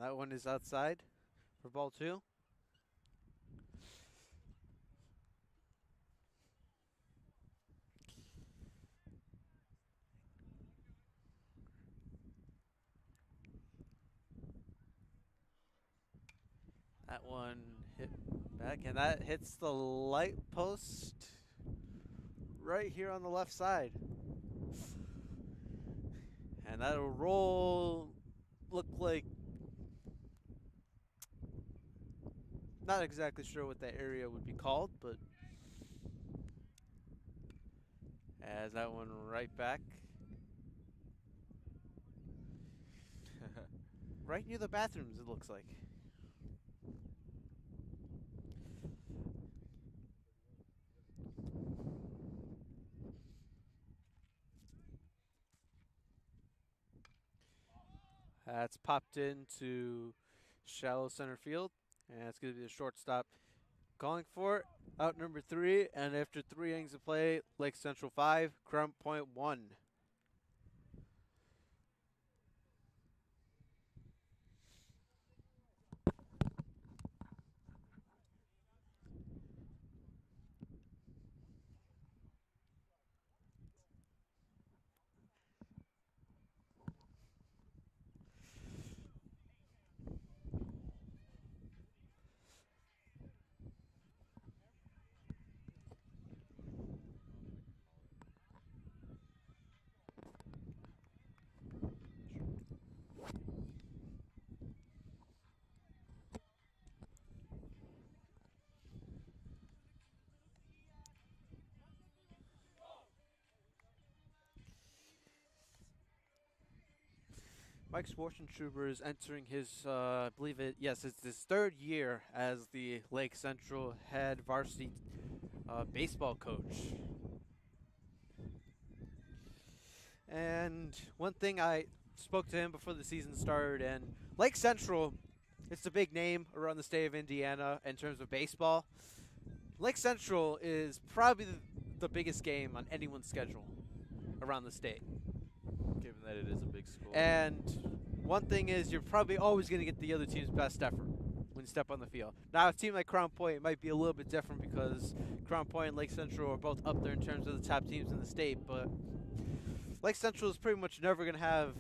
A: that one is outside for ball 2. That one hit back, and that hits the light post right here on the left side. And that'll roll, look like, not exactly sure what that area would be called, but as that one right back, right near the bathrooms, it looks like. That's popped into shallow center field, and it's going to be the shortstop calling for it. Out number 3, and after 3 innings of play, Lake Central 5, Crown Point 1. Mike Schwarzentroober is entering his, I believe it, yes, it's his 3rd year as the Lake Central head varsity baseball coach. And one thing, I spoke to him before the season started, and Lake Central, it's a big name around the state of Indiana in terms of baseball. Lake Central is probably the biggest game on anyone's schedule around the state.
B: Given that it is a big school.
A: And one thing is, you're probably always going to get the other team's best effort when you step on the field. Now, a team like Crown Point might be a little bit different because Crown Point and Lake Central are both up there in terms of the top teams in the state, but Lake Central is pretty much never going to have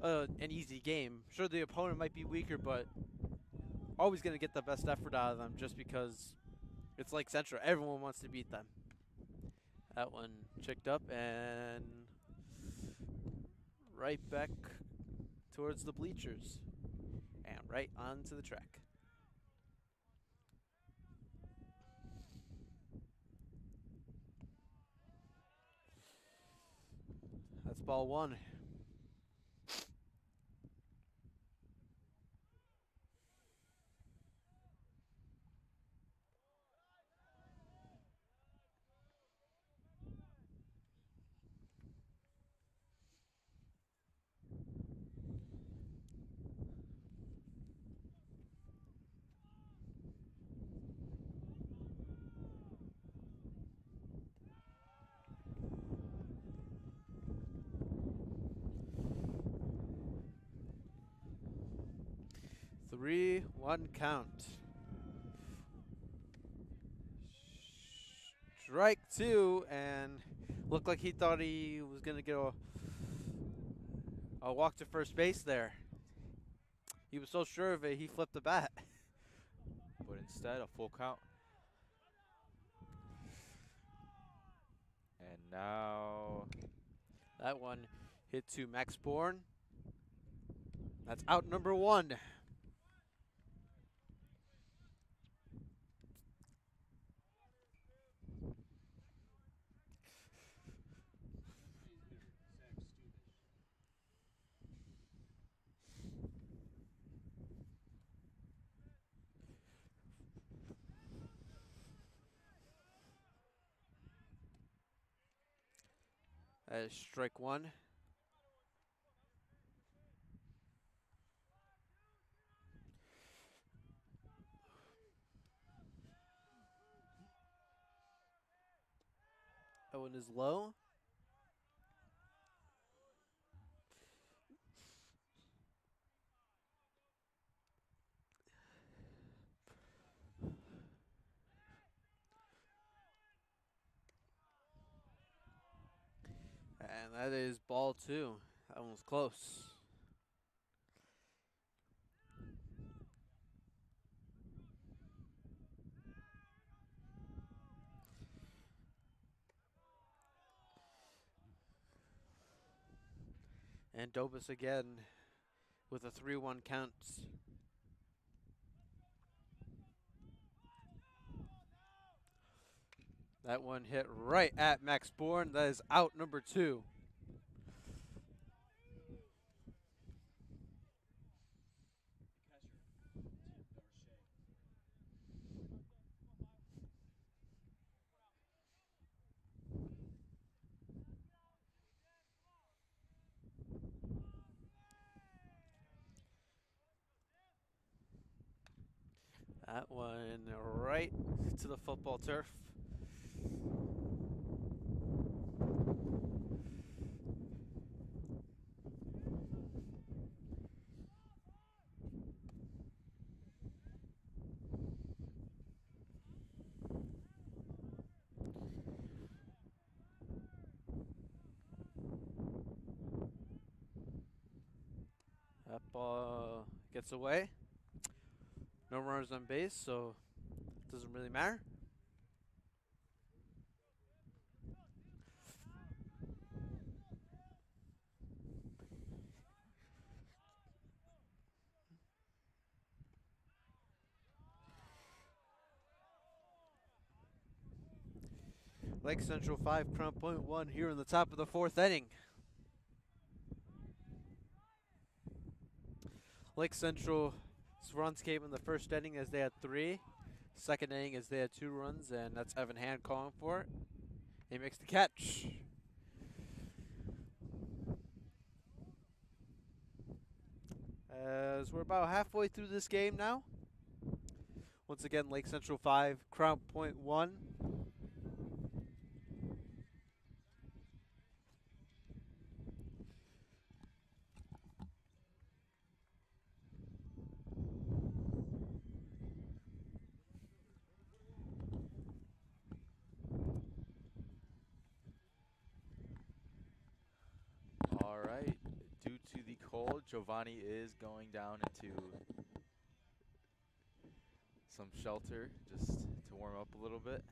A: an easy game. Sure, the opponent might be weaker, but always going to get the best effort out of them just because it's Lake Central. Everyone wants to beat them. That one checked up and right back towards the bleachers and right onto the track. That's ball 1. Three, 1 count. Strike 2, and looked like he thought he was going to get a walk to first base there. He was so sure of it, he flipped the bat.
B: But instead, a full count. And now
A: That one hit to Max Bourne. That's out number 1. That is strike 1. That one is low. And that is ball 2. That one was close. And Dobus again with a 3-1 count. That one hit right at Max Bourne. That is out number 2. That one right to the football turf. That ball gets away. No runners on base, so it doesn't really matter. Lake Central 5, Crown Point 1 here in the top of the 4th inning. Lake Central's runs came in the first inning as they had 3. Second inning as they had 2 runs, and that's Evan Hand calling for it. He makes the catch. As we're about halfway through this game now. Once again, Lake Central 5, Crown Point 1.
B: All right. Due to the cold, Giovanni is going down into some shelter just to warm up a little bit.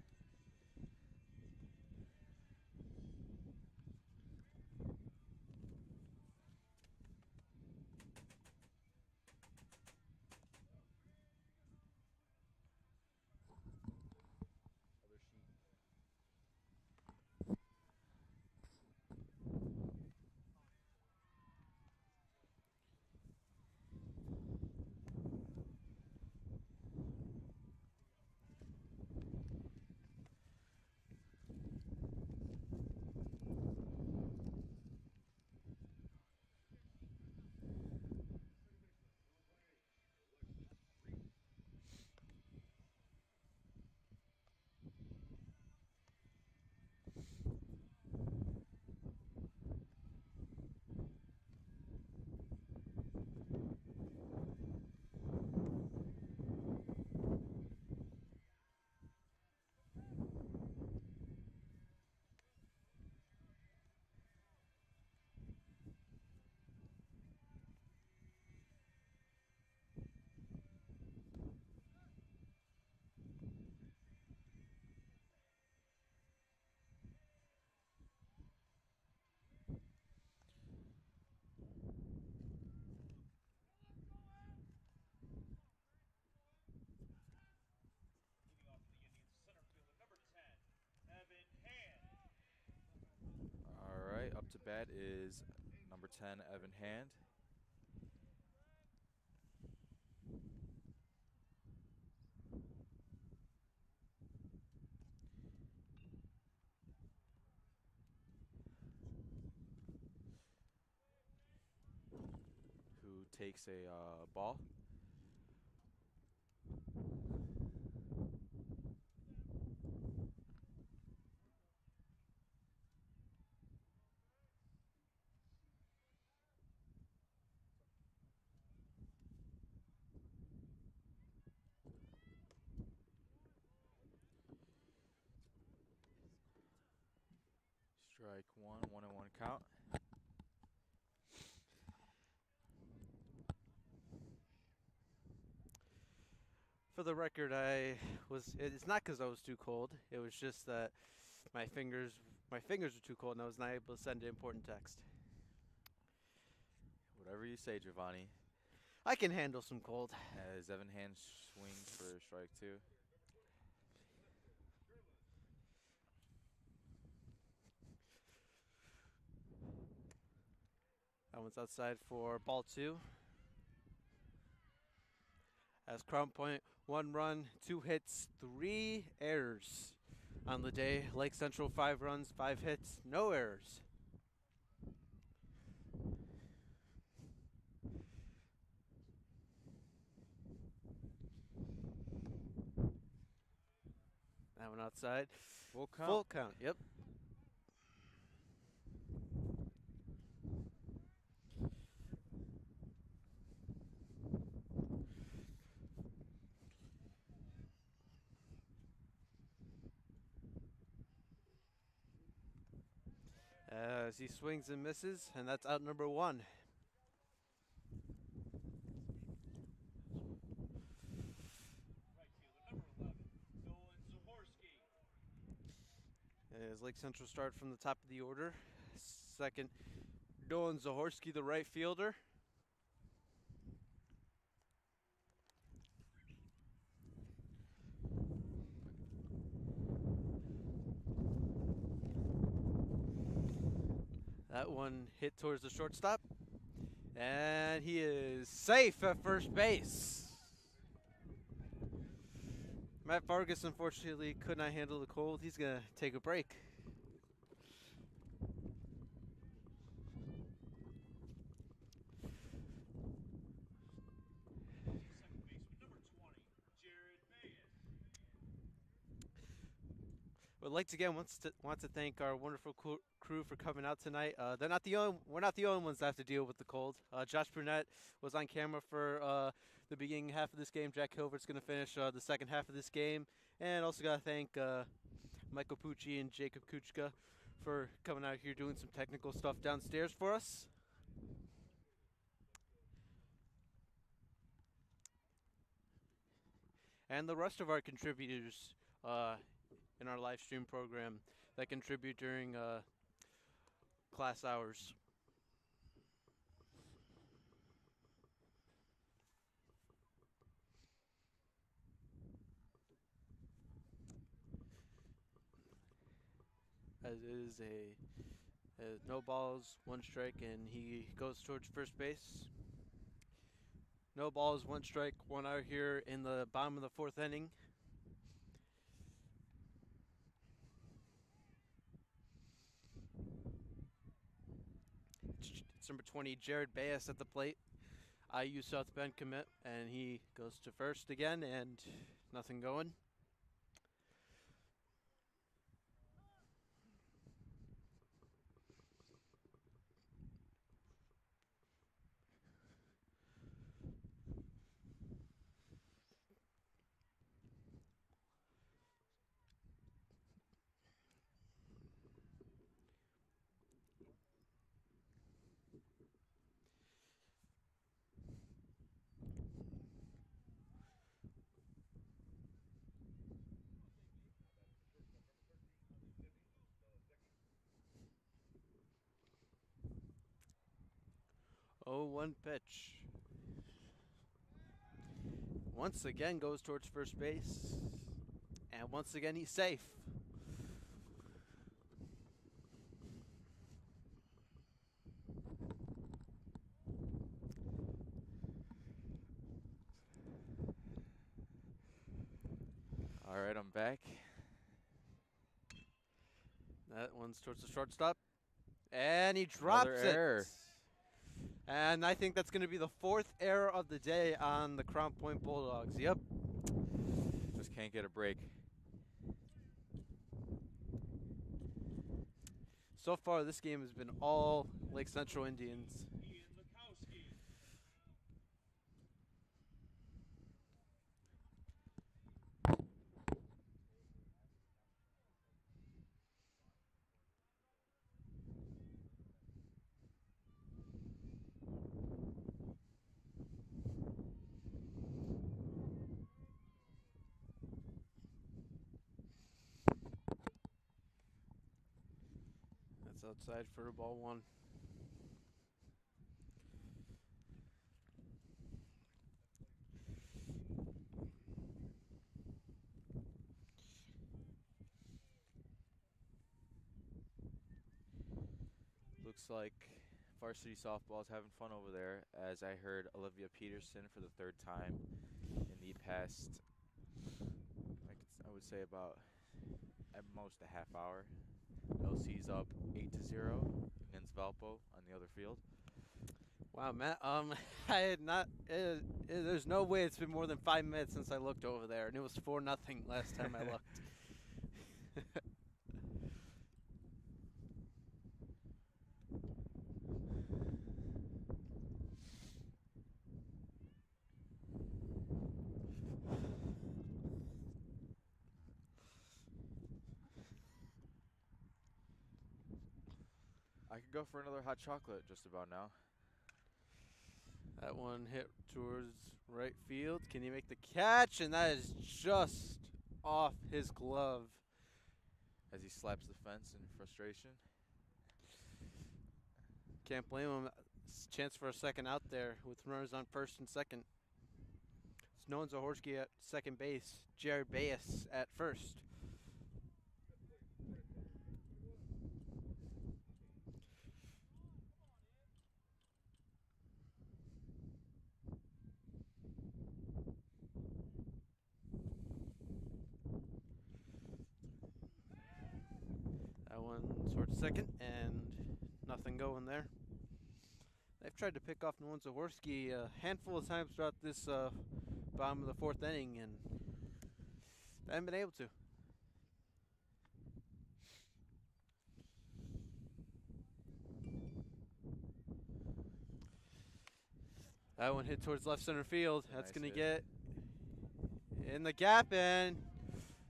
B: All right, up to bat is number 10, Evan Hand. Who takes a ball. Strike one, 1-1 count.
A: For the record, it's not because I was too cold. It was just that my fingers were too cold and I was not able to send an important text.
B: Whatever you say, Giovanni.
A: I can handle some cold.
B: As Evan Hand swings for strike two.
A: That one's outside for ball two. As Crown Point, 1 run, 2 hits, 3 errors on the day. Lake Central, 5 runs, 5 hits, no errors. That one outside.
B: Full count.
A: Full count, yep. As he swings and misses, and that's out number 1.
C: Right fielder, number 11, Nolan Zahorsky.
A: As Lake Central start from the top of the order. Second, Dolan Zahorsky, the right fielder. That one hit towards the shortstop. And he is safe at first base. Matt Vargas unfortunately could not handle the cold. He's going to take a break.
C: Second baseman, number 20, Jared Bayes.
A: Would like to again want to thank our wonderful crew for coming out tonight. We're not the only ones that have to deal with the cold. Josh Burnett was on camera for the beginning half of this game. Jack Hilvert's going to finish the second half of this game, and also got to thank Michael Pucci and Jacob Kuchka for coming out here doing some technical stuff downstairs for us. And the rest of our contributors in our live stream program that contribute during class hours. As is a no balls, 1 strike, and he goes towards first base. No balls, 1 strike, 1 out here in the bottom of the 4th inning. It's number 20, Jared Bayes at the plate. IU South Bend commit, and he goes to first again, and nothing going. Oh, 1 pitch. Once again goes towards first base. And once again he's safe.
B: All right, I'm back.
A: That one's towards the shortstop. And he drops
B: Another
A: it.
B: error.
A: And I think that's going to be the 4th error of the day on the Crown Point Bulldogs. Yep.
B: Just can't get a break.
A: So far, this game has been all Lake Central Indians.
C: Ian Lukowski.
A: That's outside for ball 1.
B: Looks like varsity softball's having fun over there, as I heard Olivia Peterson for the third time in the past, I would say about at most a half hour. LC's up 8-0 against Valpo on the other field.
A: Wow, Matt. I had not. There's no way it's been more than 5 minutes since I looked over there, and it was 4-0 last time I looked.
B: I could go for another hot chocolate just about now.
A: That one hit towards right field. Can he make the catch? And that is just off his glove.
B: As he slaps the fence in frustration.
A: Can't blame him. Chance for a second out there with runners on first and second. It's Nolan Zahorsky at second base. Jared Bayes at first. That one towards second, and nothing going there. They've tried to pick off Nolan Zahorsky a handful of times throughout this bottom of the fourth inning, and they haven't been able to. That one hit towards left center field. That's
B: Nice
A: going to
B: hit.
A: get in the gap, and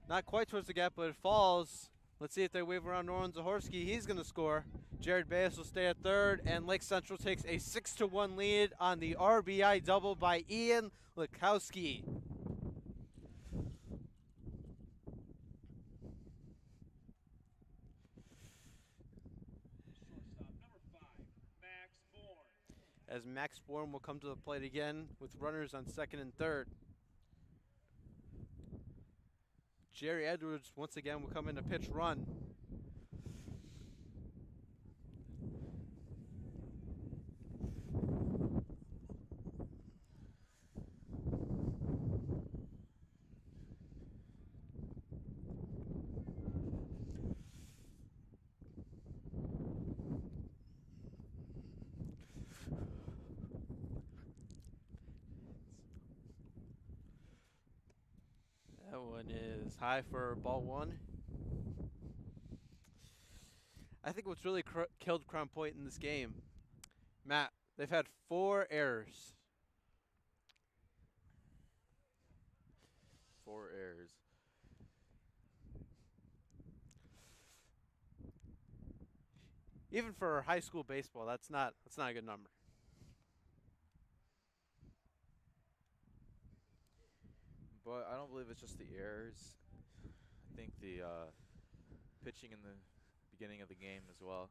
A: not quite towards the gap, but it falls. Let's see if they wave around Nolan Zahorsky. He's going to score. Jared Bayes will stay at third, and Lake Central takes a 6-1 lead on the RBI double by Ian Lukowski.
C: Shortstop number 5, Max Bourne.
A: As Max Bourne will come to the plate again with runners on second and third. Jerry Edwards once again will come in to pitch run. That one is high for ball one. I think what's really killed Crown Point in this game, Matt, they've had 4 errors.
B: 4 errors.
A: Even for high school baseball, that's not a good number.
B: But I don't believe it's just the errors. I think the pitching in the beginning of the game as well.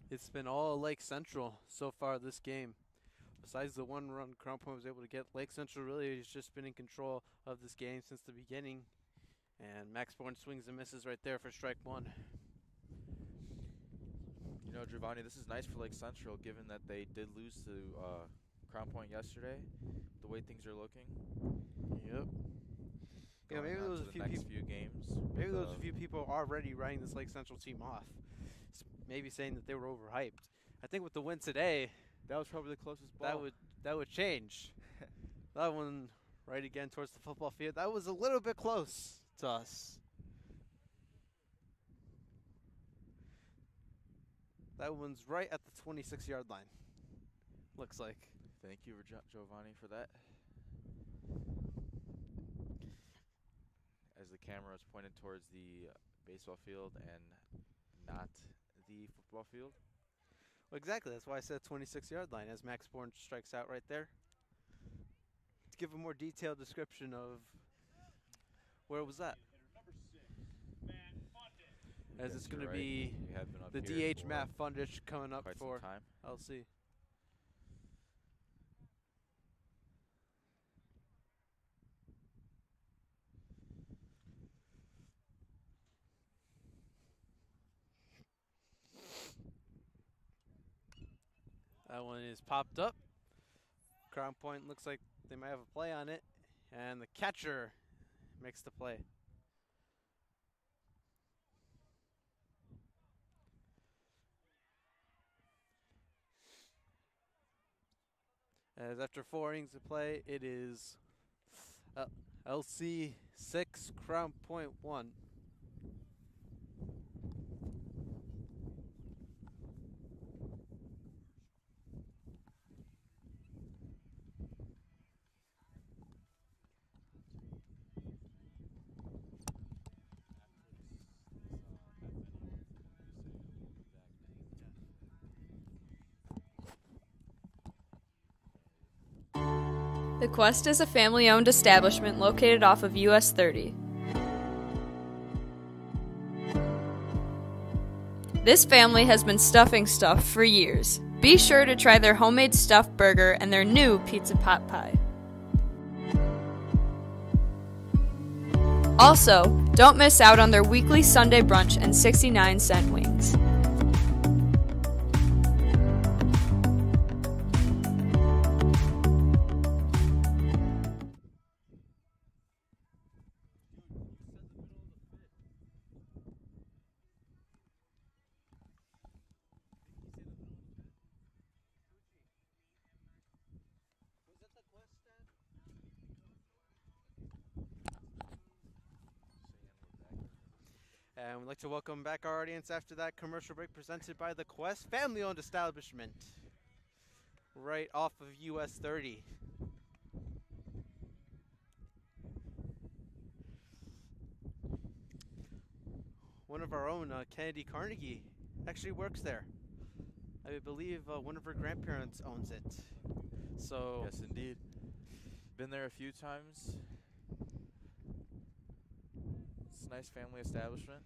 A: It's been all Lake Central so far this game. Besides the one run Crown Point was able to get, Lake Central really has just been in control of this game since the beginning. And Max Bourne swings and misses right there for strike one.
B: You know, Giovanni, this is nice for Lake Central, given that they did lose to Crown Point yesterday. The way things are looking.
A: Yep. Yeah,
B: Going
A: maybe
B: on
A: there was
B: to
A: a
B: the
A: few
B: next
A: people.
B: few games.
A: Maybe
B: with,
A: there was a few people already writing this Lake Central team off. Maybe saying that they were overhyped. I think with the win today,
B: That was probably the closest ball.
A: that would change. That one right again towards the football field. That was a little bit close to us. That one's right at the 26-yard line. Looks like.
B: Thank you, Giovanni, for that. As the camera is pointed towards the baseball field and not the football field.
A: Well, exactly. That's why I said 26-yard line as Max Bourne strikes out right there. To give a more detailed description of where it was at.
C: Hitter number 6, Matt Fundin.
A: As
B: Yes,
A: it's going
B: you're
A: to
B: right.
A: be
B: We have been up
A: the
B: here
A: DH
B: for
A: Matt Fundich coming up
B: quite
A: for
B: some time.
A: LC. is popped up. Crown Point looks like they might have a play on it. And the catcher makes the play. As after 4 innings of play, it is LC 6, Crown Point 1.
D: The Quest is a family-owned establishment located off of US 30. This family has been stuffing stuff for years. Be sure to try their homemade stuffed burger and their new pizza pot pie. Also, don't miss out on their weekly Sunday brunch and 69-cent wings.
A: And we'd like to welcome back our audience after that commercial break presented by the Quest, family-owned establishment, right off of US 30. One of our own, Kennedy Carnegie, actually works there. I believe one of her grandparents owns it. So
B: Yes, indeed. Been there a few times. It's a nice family establishment.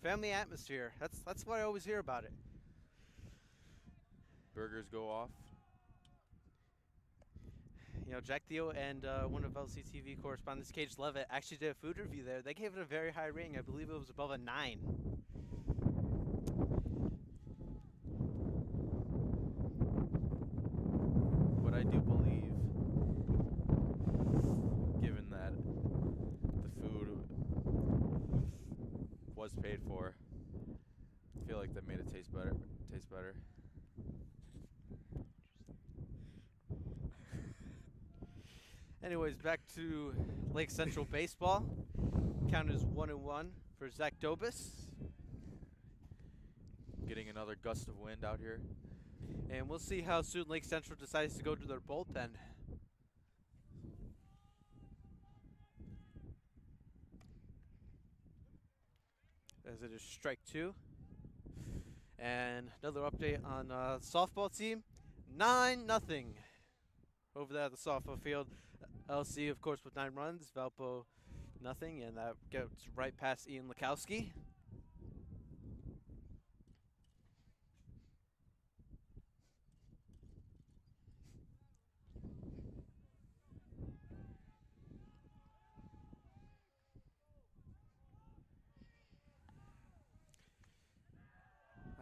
A: family atmosphere. That's what I always hear about it.
B: Burgers go off.
A: You know, Jack Theo and one of LCTV correspondents, Cage Levitt, actually did a food review there. They gave it a very high rating. I believe it was above a 9.
B: But I do believe, given that the food was paid for, I feel like that made it taste better.
A: Anyways, back to Lake Central baseball. Count is 1-1 for Zach Dobis.
B: Getting another gust of wind out here.
A: And we'll see how soon Lake Central decides to go to their bullpen. As it is strike 2. And another update on softball team. 9-0 over there at the softball field. LC, of course, with 9 runs. Valpo, nothing. And that gets right past Ian Lukowski.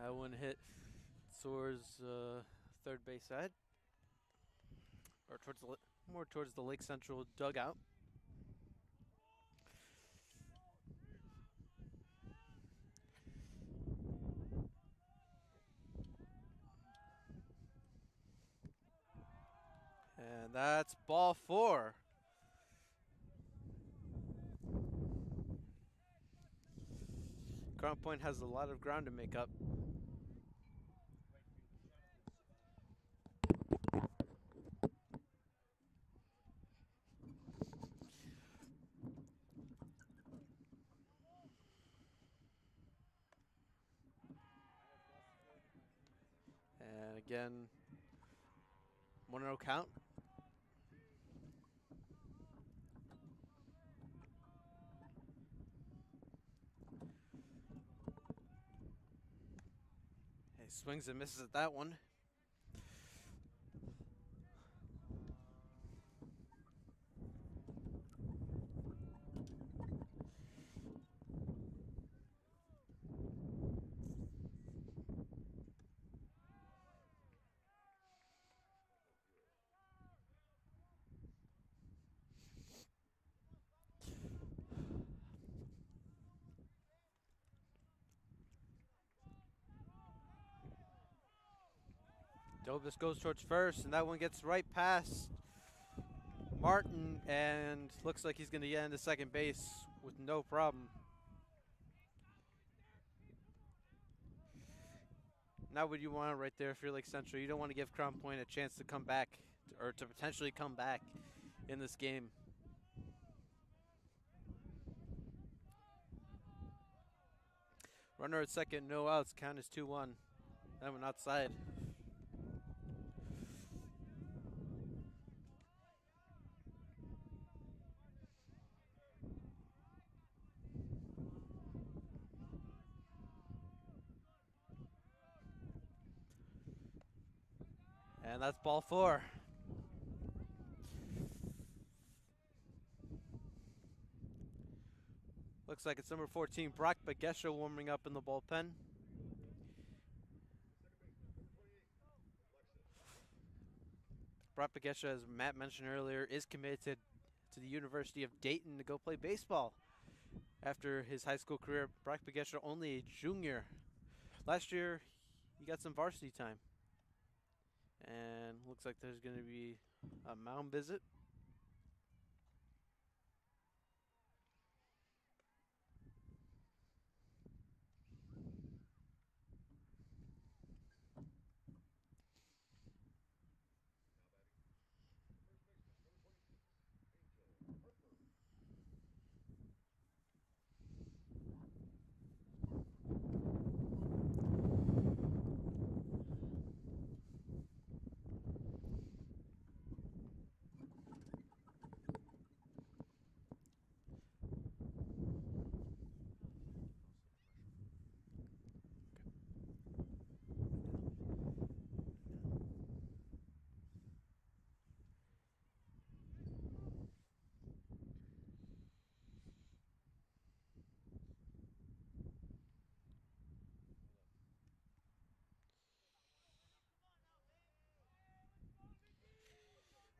A: That one hit Soar's third base side, or towards the more towards the Lake Central dugout. And that's ball 4. Crown Point has a lot of ground to make up. And again, 1-0 count. He swings and misses at that one. Dobus goes towards first, and that one gets right past Martin, and looks like he's going to get into second base with no problem. Not what you want right there if you're Lake Central. You don't want to give Crown Point a chance to come back, or to potentially come back in this game. Runner at second, no outs. Count is 2-1. That one outside. And that's ball 4. Looks like it's number 14, Brock Bagesha, warming up in the bullpen. Brock Bagesha, as Matt mentioned earlier, is committed to the University of Dayton to go play baseball. After his high school career, Brock Bagesha only a junior. Last year, he got some varsity time. And looks like there's going to be a mound visit.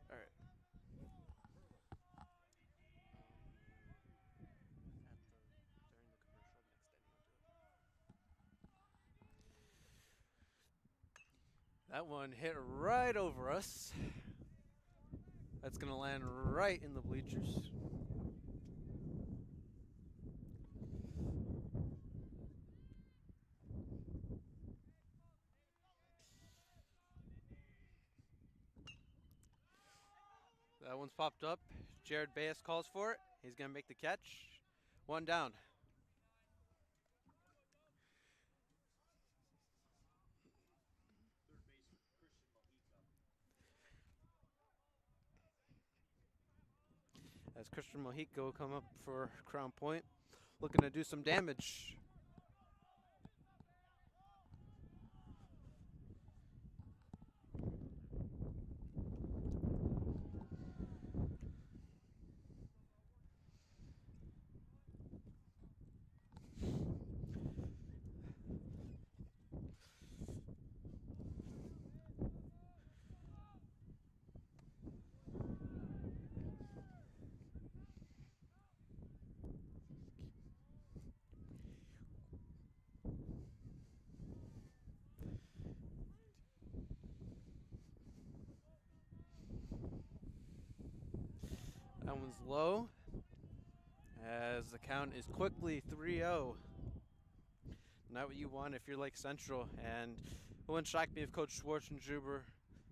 A: All right. That one hit right over us. That's going to land right in the bleachers. That one's popped up. Jared Baez calls for it. He's going to make the catch. One down.
C: Third baseman Christian Mojica.
A: As Christian Mojica will come up for Crown Point, looking to do some damage. That one's low, as the count is quickly 3-0. Not what you want if you're Lake Central, and it wouldn't shock me if Coach Schwarzenjuber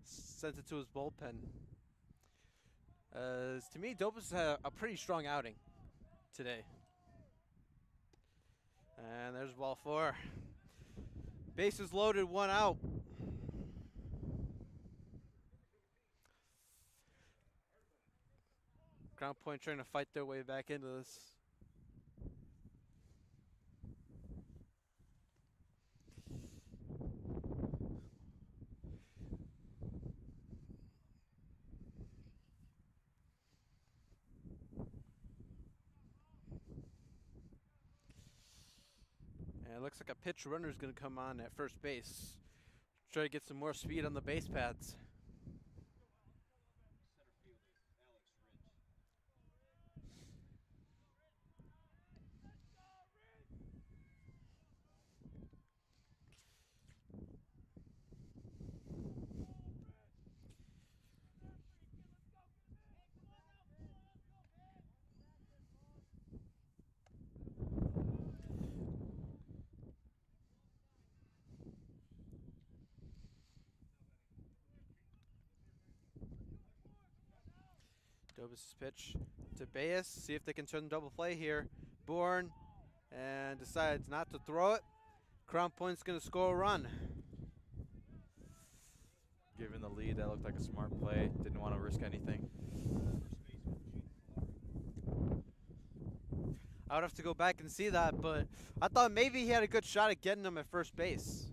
A: sent it to his bullpen. To me, Dobus had a pretty strong outing today. And there's ball 4. Bases loaded, 1 out. Crown Point trying to fight their way back into this. And it looks like a pitch runner is going to come on at first base. Try to get some more speed on the base paths.
C: Center fielder Alex Ridge.
A: Dobus' pitch to Bayes. See if they can turn the double play here. Bourne and decides not to throw it. Crown Point's going to score a run.
B: Given the lead, that looked like a smart play. Didn't want to risk anything.
A: I would have to go back and see that, but I thought maybe he had a good shot at getting him at first base.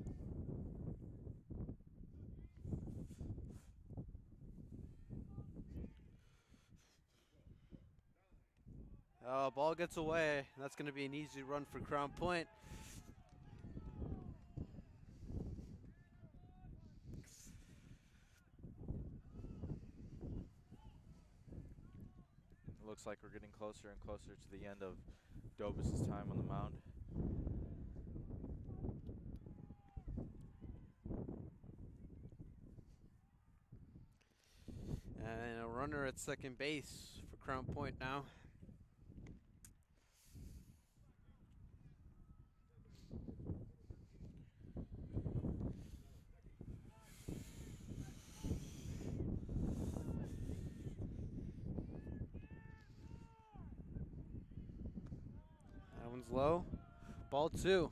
A: Ball gets away. That's going to be an easy run for Crown Point.
B: It looks like we're getting closer and closer to the end of Dobus' time on the mound.
A: And a runner at second base for Crown Point now. That one's low. Ball 2.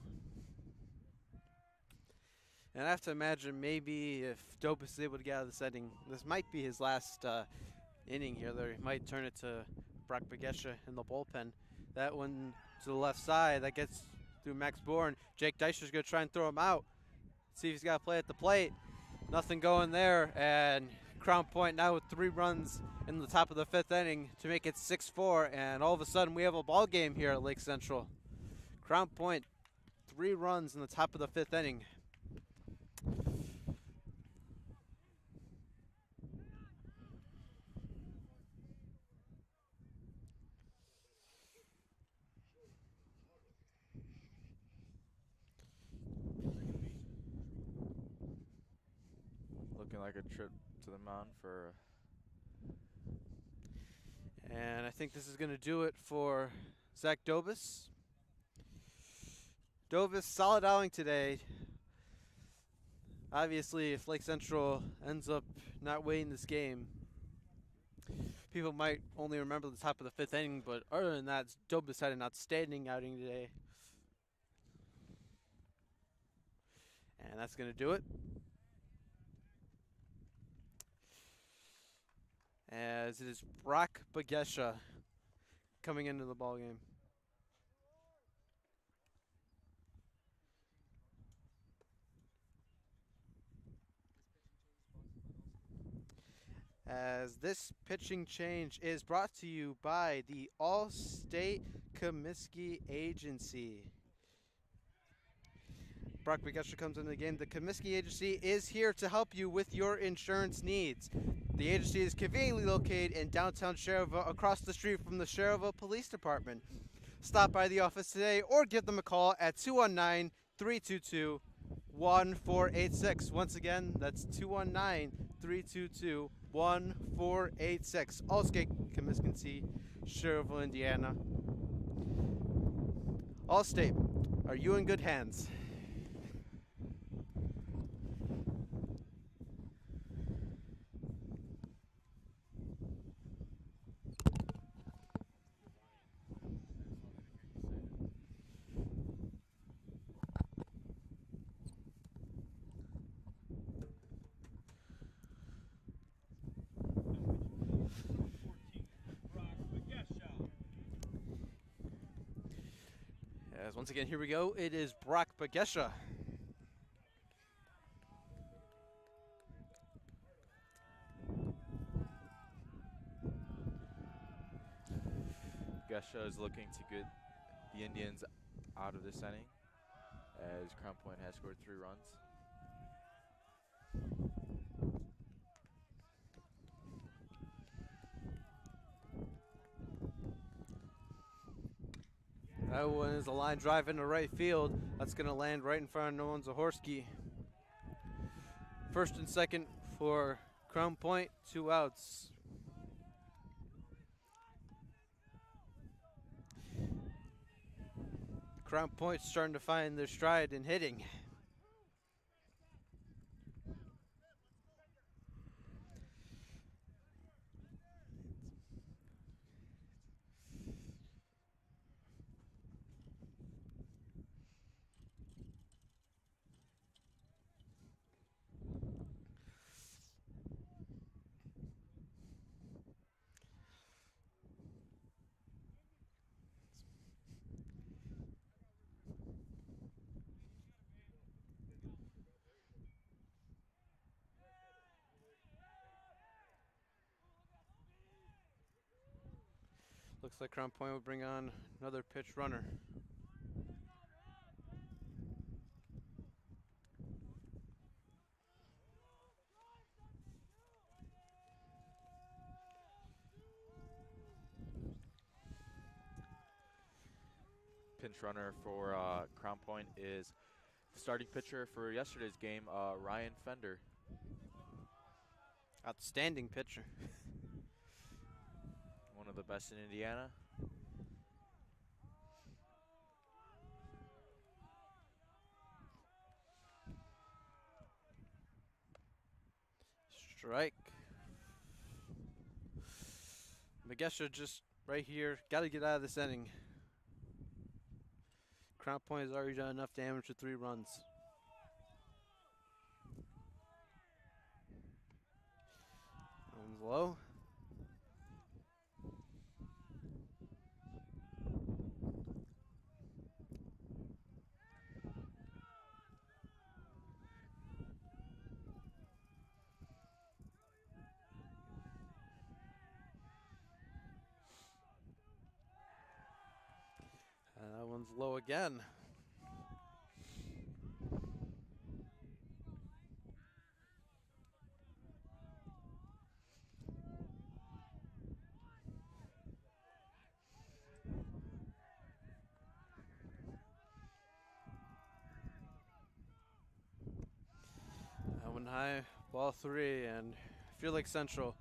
A: And I have to imagine maybe if Dobus is able to get out of this inning, this might be his last inning here. They might turn it to Brock Bagesha in the bullpen. That one to the left side, that gets through Max Bourne. Jake Deischer's going to try and throw him out. See if he's got to play at the plate. Nothing going there, and Crown Point now with 3 runs in the top of the 5th inning to make it 6-4, and all of a sudden we have a ball game here at Lake Central. Crown Point, 3 runs in the top of the 5th inning.
B: Looking like a trip to the mound for...
A: And I think this is going to do it for Zach Dobus. Dobus, solid outing today. Obviously, if Lake Central ends up not winning this game, people might only remember the top of the 5th inning, but other than that, Dobus had an outstanding outing today. And that's going to do it. As it is Brock Bagesha coming into the ballgame. As this pitching change is brought to you by the All-State Comiskey Agency. Brock Bagesha comes into the game. The Comiskey Agency is here to help you with your insurance needs. The agency is conveniently located in downtown Cherville, across the street from the Cherville Police Department. Stop by the office today or give them a call at 219-322-1486. Once again, that's 219-322-1486. Allstate Comiskey, Cherville, Indiana. Allstate, are you in good hands? Once again, here we go. It is Brock Bagesha.
B: Bagesha is looking to get the Indians out of this inning, as Crown Point has scored 3 runs.
A: That one is a line drive into right field. That's going to land right in front of Nolan Zahorski. First and second for Crown Point, 2 outs. Crown Point starting to find their stride in hitting. Looks like Crown Point will bring on another pitch runner.
B: Pinch runner for Crown Point is the starting pitcher for yesterday's game, Ryan Fender.
A: Outstanding pitcher.
B: One of the best in Indiana.
A: Strike. Magesha just right here. Got to get out of this inning. Crown Point has already done enough damage with 3 runs. One's low. And that one's low again. That one high, ball 3, and I feel like Central,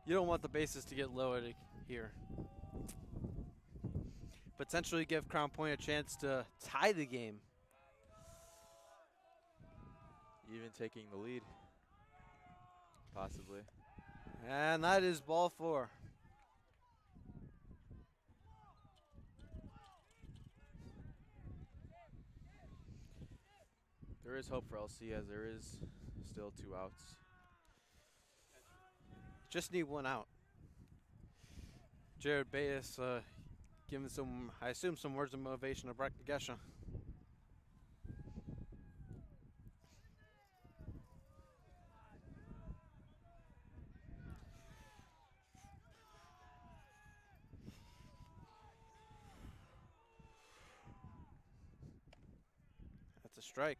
A: you don't want the bases to get lowered here. Potentially give Crown Point a chance to tie the game.
B: Even taking the lead, possibly.
A: And that is ball 4.
B: There is hope for LC as there is still 2 outs.
A: Just need 1 out. Jared Baez giving some, I assume, some words of motivation to Brock Gesha. That's a strike.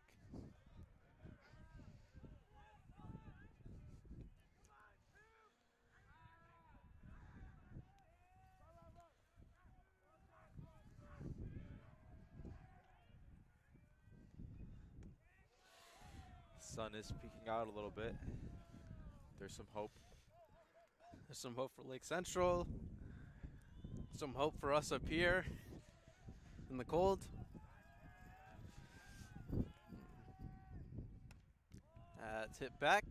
B: Sun is peeking out a little bit. There's some hope.
A: There's some hope for Lake Central. Some hope for us up here in the cold. It's hit back.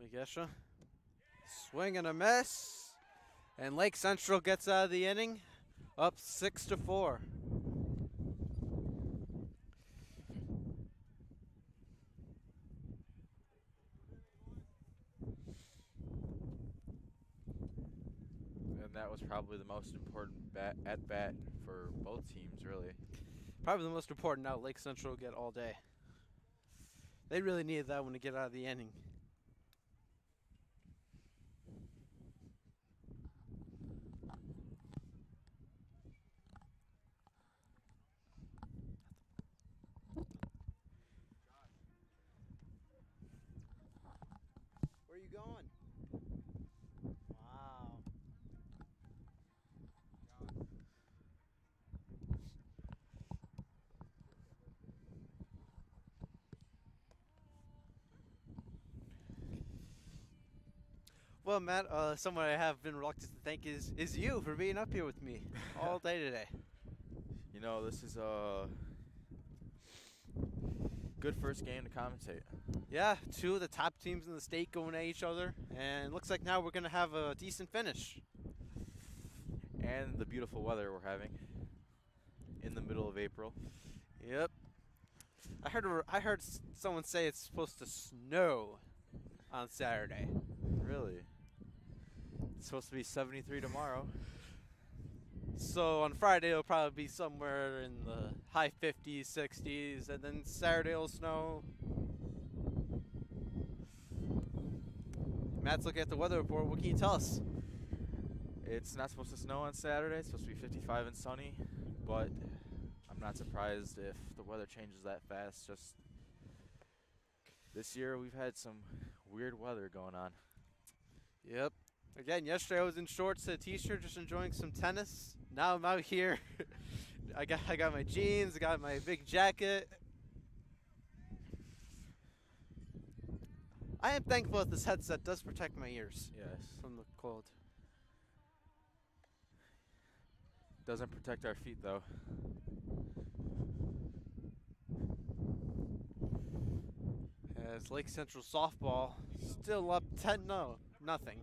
A: Magesha, swing and a miss, and Lake Central gets out of the inning, up 6-4.
B: And that was probably the most important at bat for both teams, really.
A: Probably the most important out Lake Central will get all day. They really needed that one to get out of the inning. Where are you going? Wow. Well, Matt, someone I have been reluctant to thank is you for being up here with me all day today.
B: You know, this is a good first game to commentate.
A: Yeah, 2 of the top teams in the state going at each other, and it looks like now we're going to have a decent finish.
B: And the beautiful weather we're having in the middle of April.
A: Yep. I heard someone say it's supposed to snow on Saturday.
B: Really? It's supposed to be 73 tomorrow.
A: So on Friday it'll probably be somewhere in the high 50s, 60s, and then Saturday it'll snow. Matt's looking at the weather report. What can you tell us?
B: It's not supposed to snow on Saturday. It's supposed to be 55 and sunny, but I'm not surprised if the weather changes that fast. Just this year we've had some weird weather going on.
A: Yep. Again, yesterday I was in shorts and a t-shirt just enjoying some tennis. Now I'm out here. I got my jeans, I got my big jacket. I am thankful that this headset does protect my ears
B: Yes.
A: from the cold.
B: Doesn't protect our feet though.
A: As Lake Central softball still up 10-0, nothing.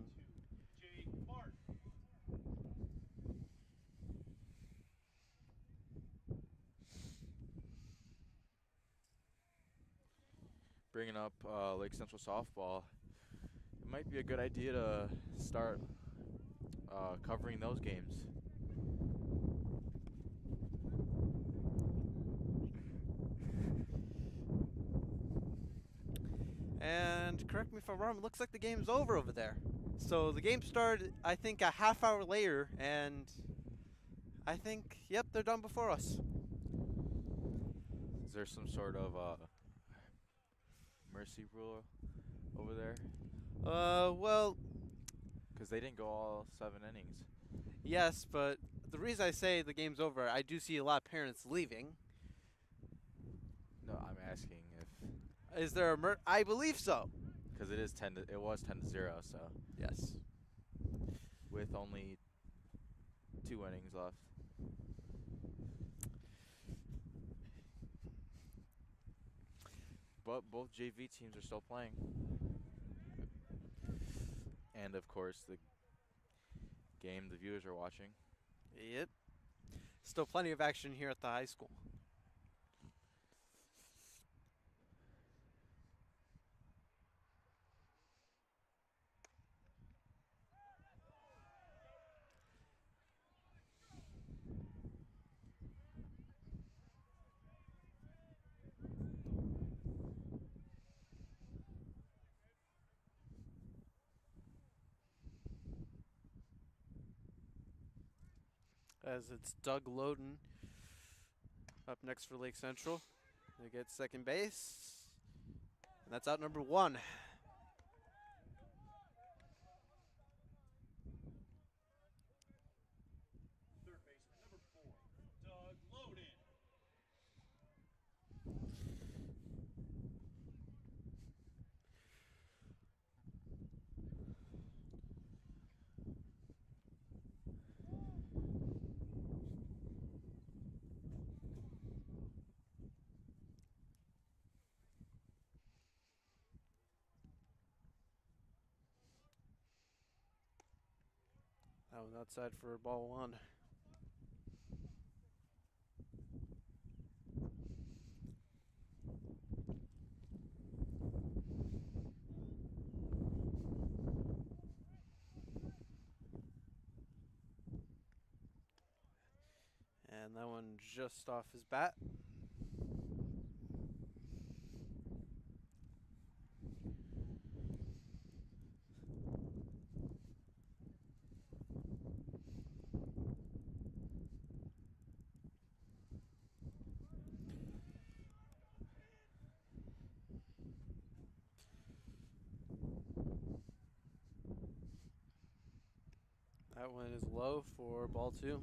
C: Jake Martin.
B: Bringing up Lake Central softball, it might be a good idea to start covering those games.
A: And correct me if I'm wrong, it looks like the game's over there. So the game started, I think, a half hour later, and I think, yep, they're done before us.
B: Is there some sort of mercy rule over there?
A: Well,
B: Because they didn't go all 7 innings.
A: yes, but the reason I say the game's over, I do see a lot of parents leaving.
B: No, I'm asking if,
A: Is there a I believe so.
B: because it was 10-0, so
A: Yes.
B: with only 2 innings left. But both JV teams are still playing. And of course, the game the viewers are watching.
A: Yep. Still plenty of action here at the high school. As it's Doug Loden up next for Lake Central. They get second base. And that's out number 1.
C: Third baseman, number 4, Doug Loden.
A: That was outside for ball 1. And that one just off his bat. That one is low for ball 2.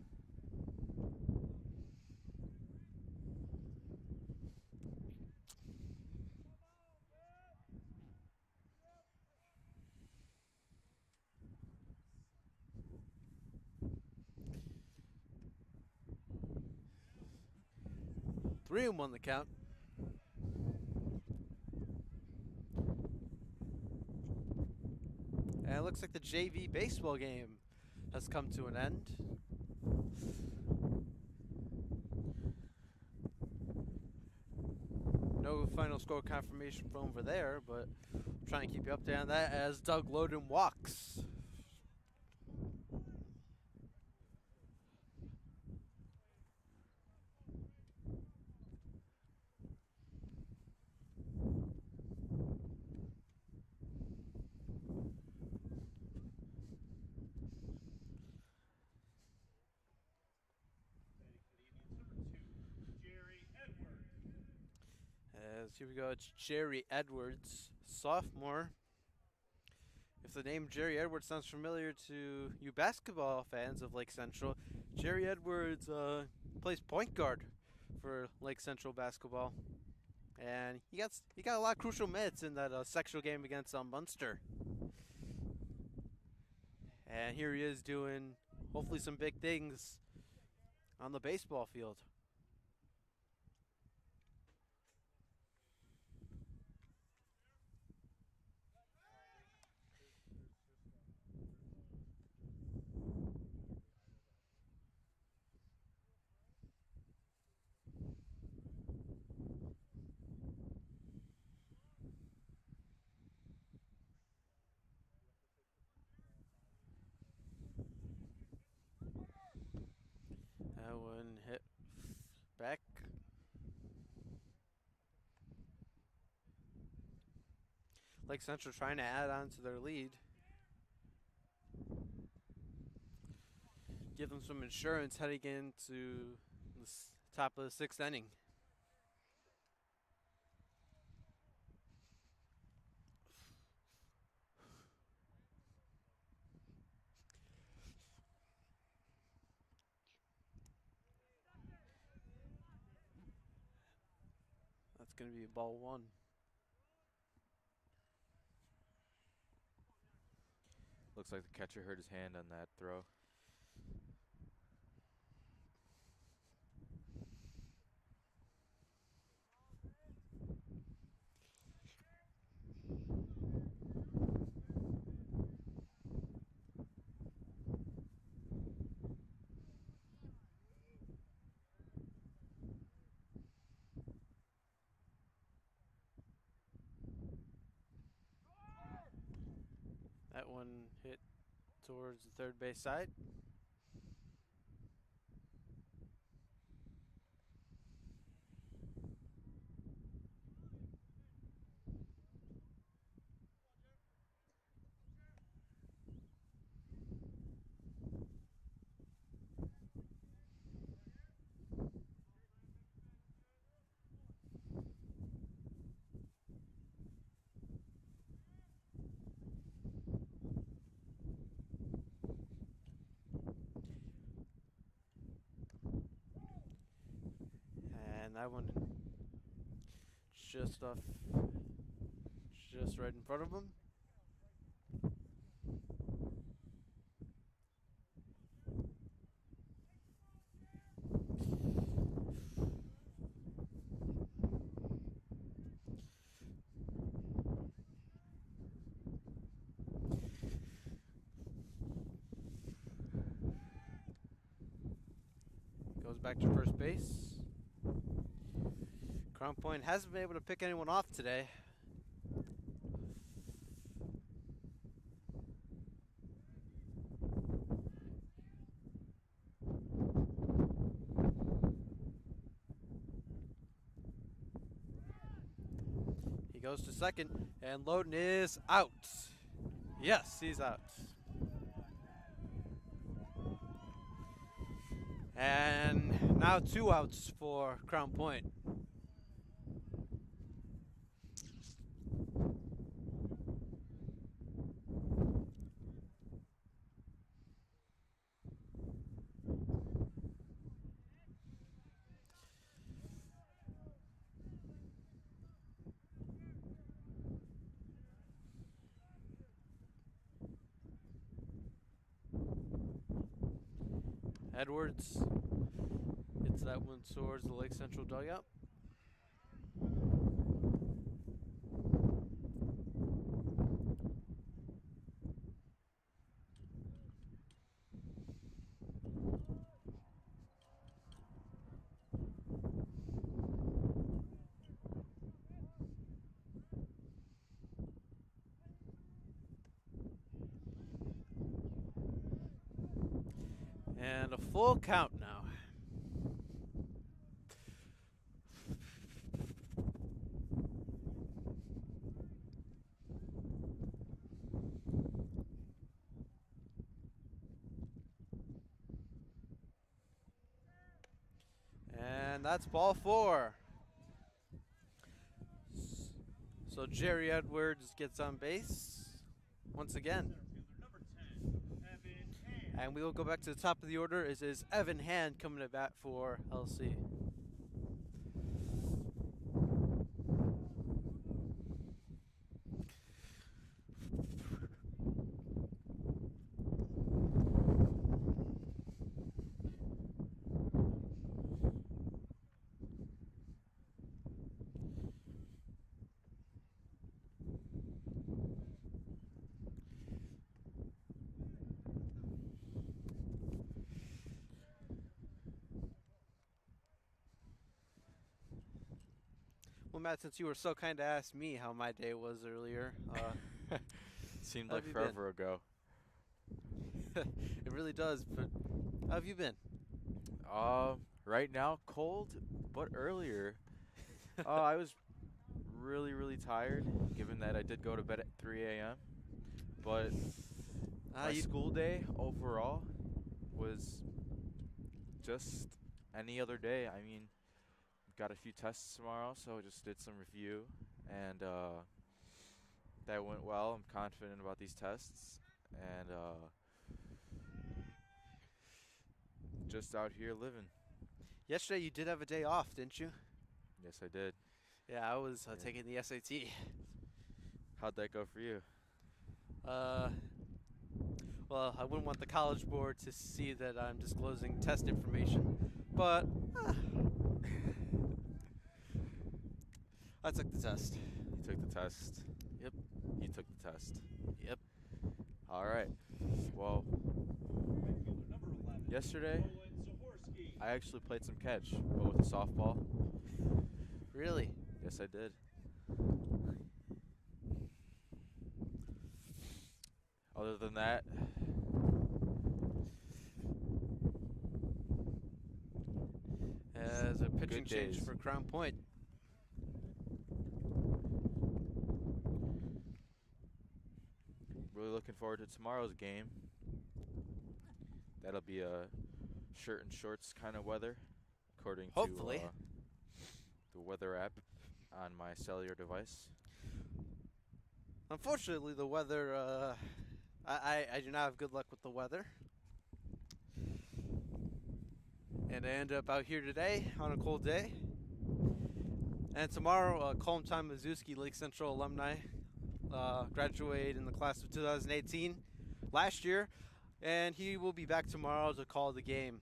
A: Three and 1 the count. And it looks like the JV baseball game has come to an end. No final score confirmation from over there, but I'm trying to keep you updated on that as Doug Loden walks. As here we go, it's Jerry Edwards, sophomore. If the name Jerry Edwards sounds familiar to you basketball fans of Lake Central, Jerry Edwards plays point guard for Lake Central basketball, and he got a lot of crucial minutes in that sectional game against Munster. And here he is doing hopefully some big things on the baseball field. That one hit back. Lake Central trying to add on to their lead. Give them some insurance heading into the top of the sixth inning. That's going to be ball one.
B: Looks like the catcher hurt his hand on that throw.
A: That one hit towards the third base side. And that one just right in front of him. Goes back to first base. Crown Point hasn't been able to pick anyone off today. He goes to second, and Loden is out. Yes, he's out. And now 2 outs for Crown Point. Edwards hits that one towards the Lake Central dugout. And a full count now. And that's ball 4. So Jerry Edwards gets on base once again. And we will go back to the top of the order. Is Evan Hand coming to bat for LC. Well, Matt, since you were so kind to ask me how my day was earlier,
B: Seemed
A: how
B: like
A: have you
B: forever ago.
A: it really does. But how have you been?
B: Right now, cold, but earlier, I was really tired, given that I did go to bed at 3 a.m. But my school day overall was just any other day. I mean, got a few tests tomorrow, so just did some review, and that went well. I'm confident about these tests, and just out here living.
A: Yesterday you did have a day off, didn't you?
B: Yes, I did.
A: Yeah, I was
B: Yeah.
A: taking the SAT.
B: How'd that go for you?
A: Well, I wouldn't want the College Board to see that I'm disclosing test information, but I took the test.
B: You took the test.
A: Yep.
B: You took the test.
A: Yep.
B: All right. Well, yesterday I actually played some catch, but with a softball.
A: Really?
B: Yes, I did. Other than that,
A: As a pitching
B: Good
A: change
B: days.
A: for Crown Point.
B: really looking forward to tomorrow's game. That'll be a shirt and shorts kind of weather, according
A: Hopefully.
B: to the weather app on my cellular device.
A: Unfortunately, the weather, I do not have good luck with the weather. And I end up out here today on a cold day. And tomorrow, Colm Time Mazuski, Lake Central alumni, graduated in the class of 2018 last year. And he will be back tomorrow to call the game.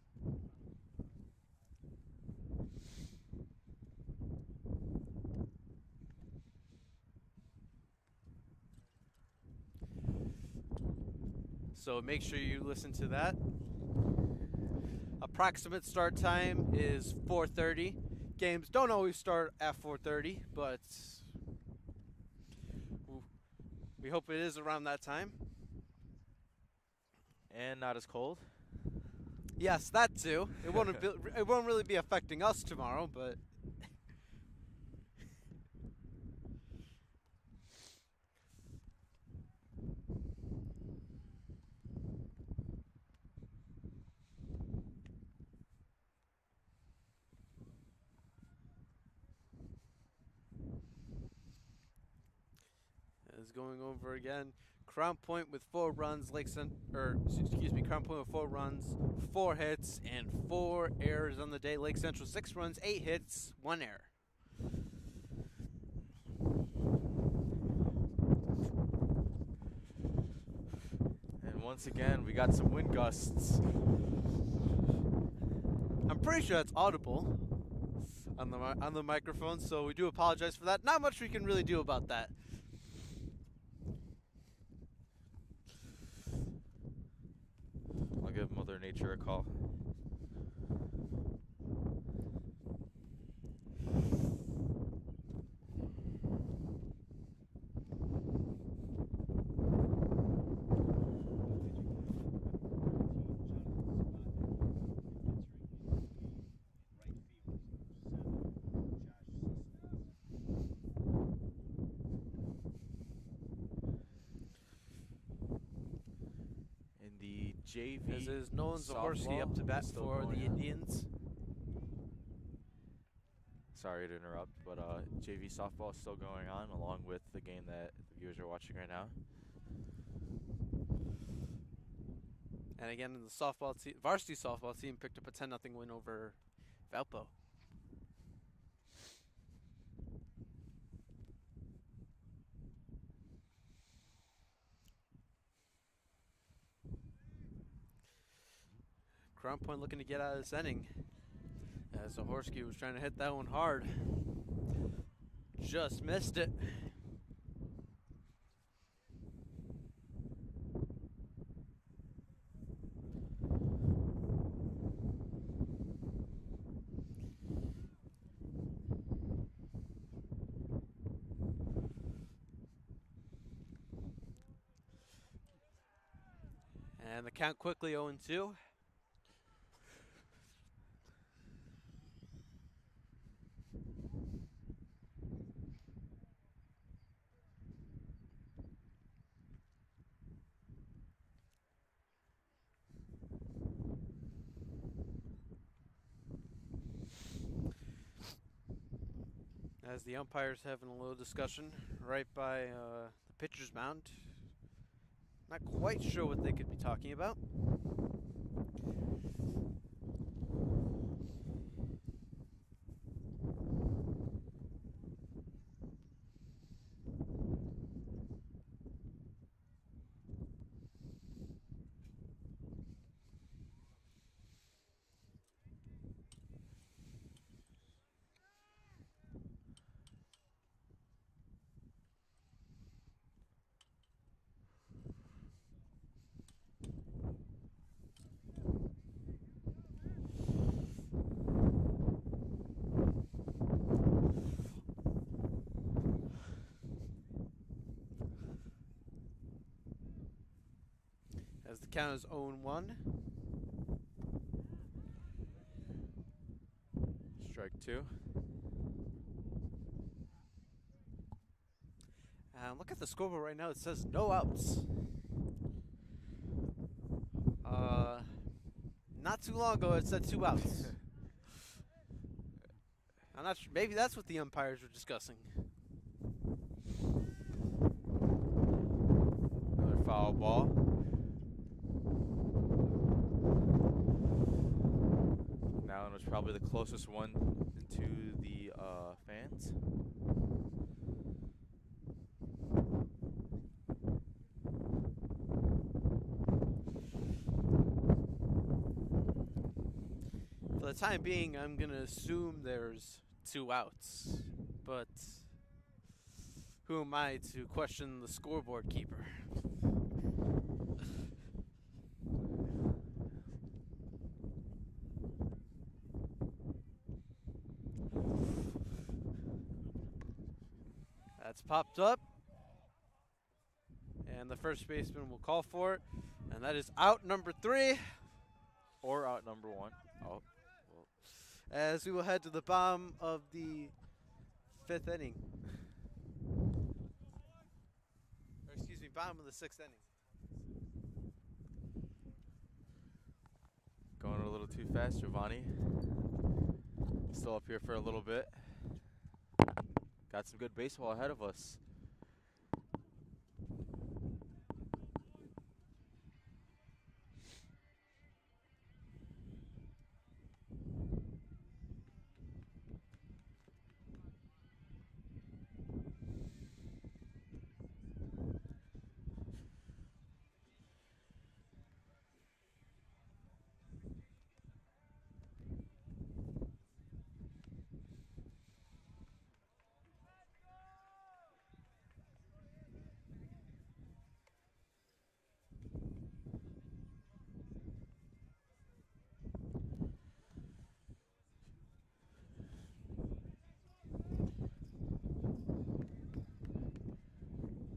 A: So make sure you listen to that. Approximate start time is 4:30. Games don't always start at 4:30, but we hope it is around that time.
B: And not as cold.
A: Yes, that too. It won't really be affecting us tomorrow, but is going over again. Crown Point with 4 runs, Crown Point with 4 runs, 4 hits, and 4 errors on the day. Lake Central 6 runs, 8 hits, 1 error.
B: And once again, we got some wind gusts.
A: I'm pretty sure that's audible on the microphone, so we do apologize for that. Not much we can really do about that.
B: I'll give Mother Nature a call. JV
A: As is Nolan Zahorsky up to
B: softball
A: bat
B: is still
A: for
B: going
A: the
B: on.
A: Indians.
B: Sorry to interrupt, but JV softball is still going on along with the game that the viewers are watching right now.
A: And again, the softball team, varsity softball team picked up a 10-0 win over Valpo. Crown Point looking to get out of this inning. As Zahorsky was trying to hit that one hard. Just missed it. And the count quickly 0-2. As the umpires having a little discussion right by the pitcher's mound. Not quite sure what they could be talking about. As the count is 0-1.
B: Strike two.
A: Look at the scoreboard right now. It says no outs. Not too long ago, it said 2 outs. I'm not sure. Maybe that's what the umpires were discussing.
B: Another foul ball. Now it was probably the closest one to the fans.
A: For the time being, I'm going to assume there's 2 outs. But who am I to question the scoreboard keeper? That's popped up. And the first baseman will call for it. And that is out number 3.
B: Or out number 1. Oh.
A: As we will head to the bottom of the 5th inning. Or excuse me, bottom of the 6th inning.
B: Going a little too fast, Giovanni. Still up here for a little bit. Got some good baseball ahead of us.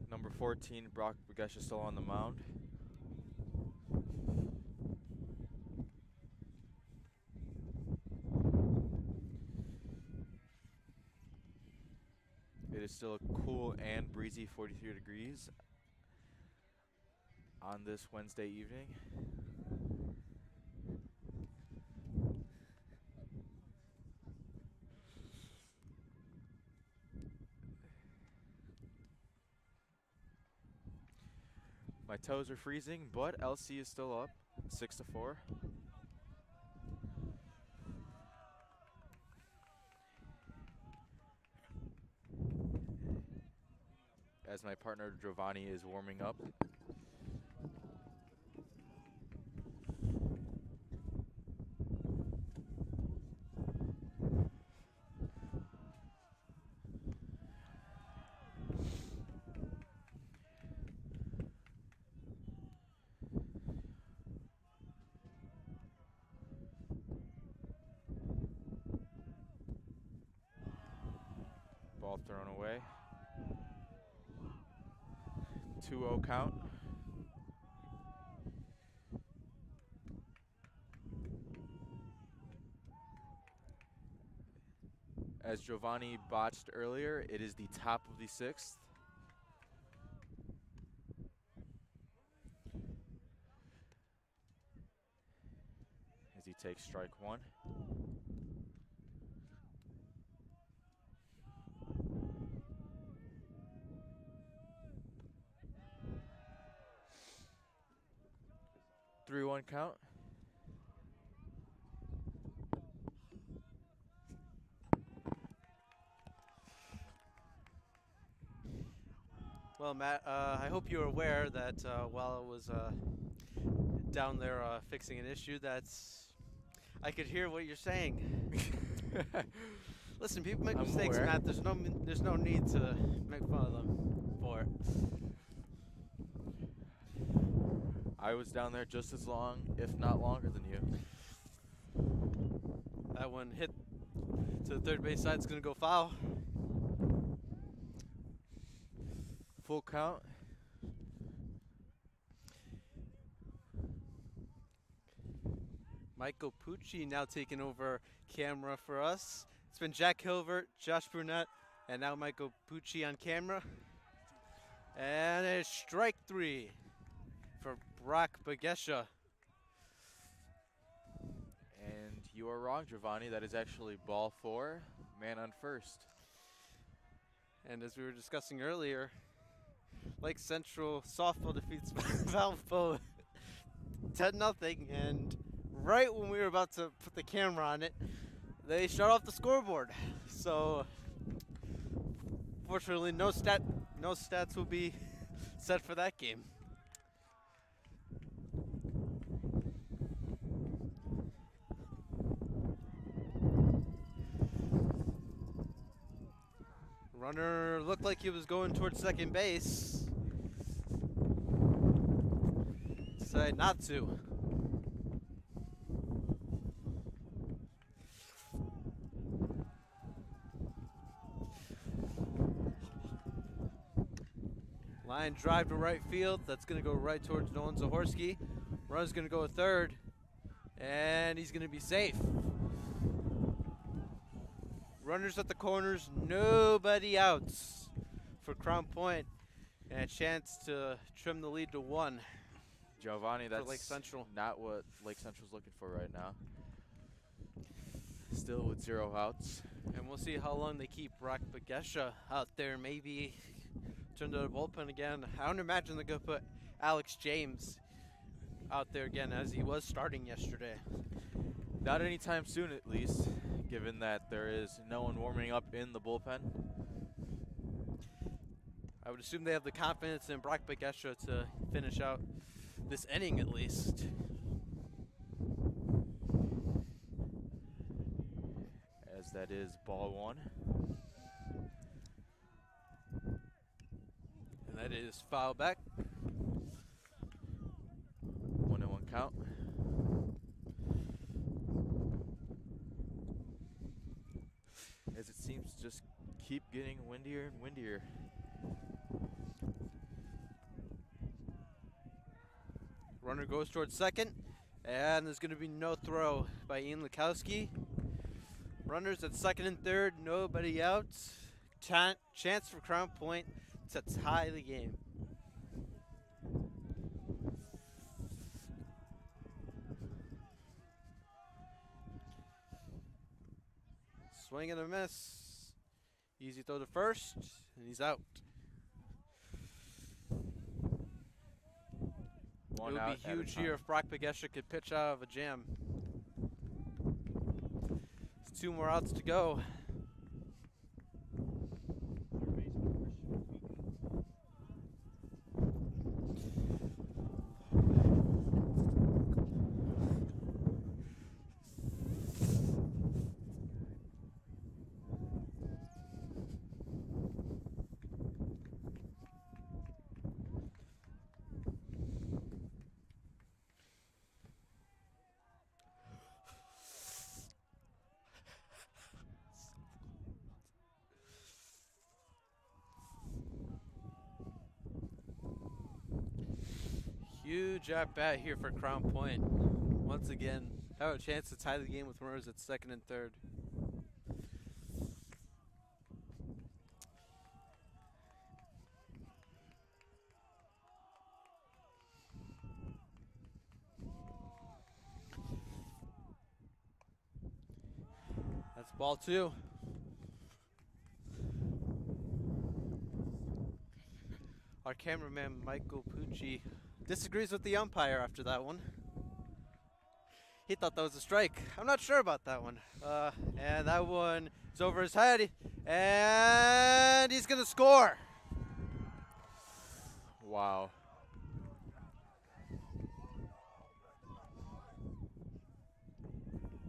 B: Number 14, Brock Bugesh is still on the mound. It is still cool and breezy, 43 degrees on this Wednesday evening. My toes are freezing, but LC is still up, 6-4. As my partner Giovanni is warming up. Ball thrown away. 2-0 count. As Giovanni botched earlier, it is the top of the 6th. As he takes strike 1. Three-one count.
A: Well, Matt, I hope you're aware that while I was down there fixing an issue, I could hear what you're saying. Listen, people make
B: I'm
A: mistakes,
B: aware.
A: Matt. There's no need to make fun of them for it.
B: I was down there just as long, if not longer than you.
A: That one hit to the third base side. It's gonna go foul.
B: Full count.
A: Michael Pucci now taking over camera for us. It's been Jack Hilbert, Josh Brunette, and now Michael Pucci on camera. And it's strike 3 for Brock Bagesha.
B: And you are wrong, Giovanni. That is actually ball 4, man on first.
A: And as we were discussing earlier, Lake Central softball defeats Valpo 10-0, and right when we were about to put the camera on it, they shut off the scoreboard. So, fortunately, no stats will be set for that game. Runner looked like he was going towards second base. Decided not to. Line drive to right field. That's going to go right towards Nolan Zahorski. Runner's going to go a third. And he's going to be safe. Runners at the corners, nobody outs for Crown Point, and a chance to trim the lead to 1.
B: Giovanni, that's
A: Lake Central.
B: not what Lake Central's looking for right now. Still with 0 outs.
A: And we'll see how long they keep Brock Bagesha out there. Maybe turn to the bullpen again. I don't imagine they're going to put Alex James out there again as he was starting yesterday.
B: Not anytime soon, at least, given that there is no one warming up in the bullpen.
A: I would assume they have the confidence in Brock Bagesha to finish out this inning at least.
B: As that is ball 1.
A: And that is foul back.
B: 1-1 count. As it seems to just keep getting windier and windier.
A: Runner goes towards second, and there's going to be no throw by Ian Lukowski. Runners at second and third, nobody out. Chance for Crown Point to tie the game. Swing and a miss. Easy throw to first, and he's out. It
B: one
A: would
B: out
A: be
B: at a
A: huge here
B: time.
A: if Brock Begesha could pitch out of a jam. It's 2 more outs to go. Huge at bat here for Crown Point. Once again, have a chance to tie the game with runners at second and third. That's ball 2. Our cameraman, Michael Pucci, disagrees with the umpire after that one. He thought that was a strike. I'm not sure about that one. And that one is over his head. And he's going to score.
B: Wow.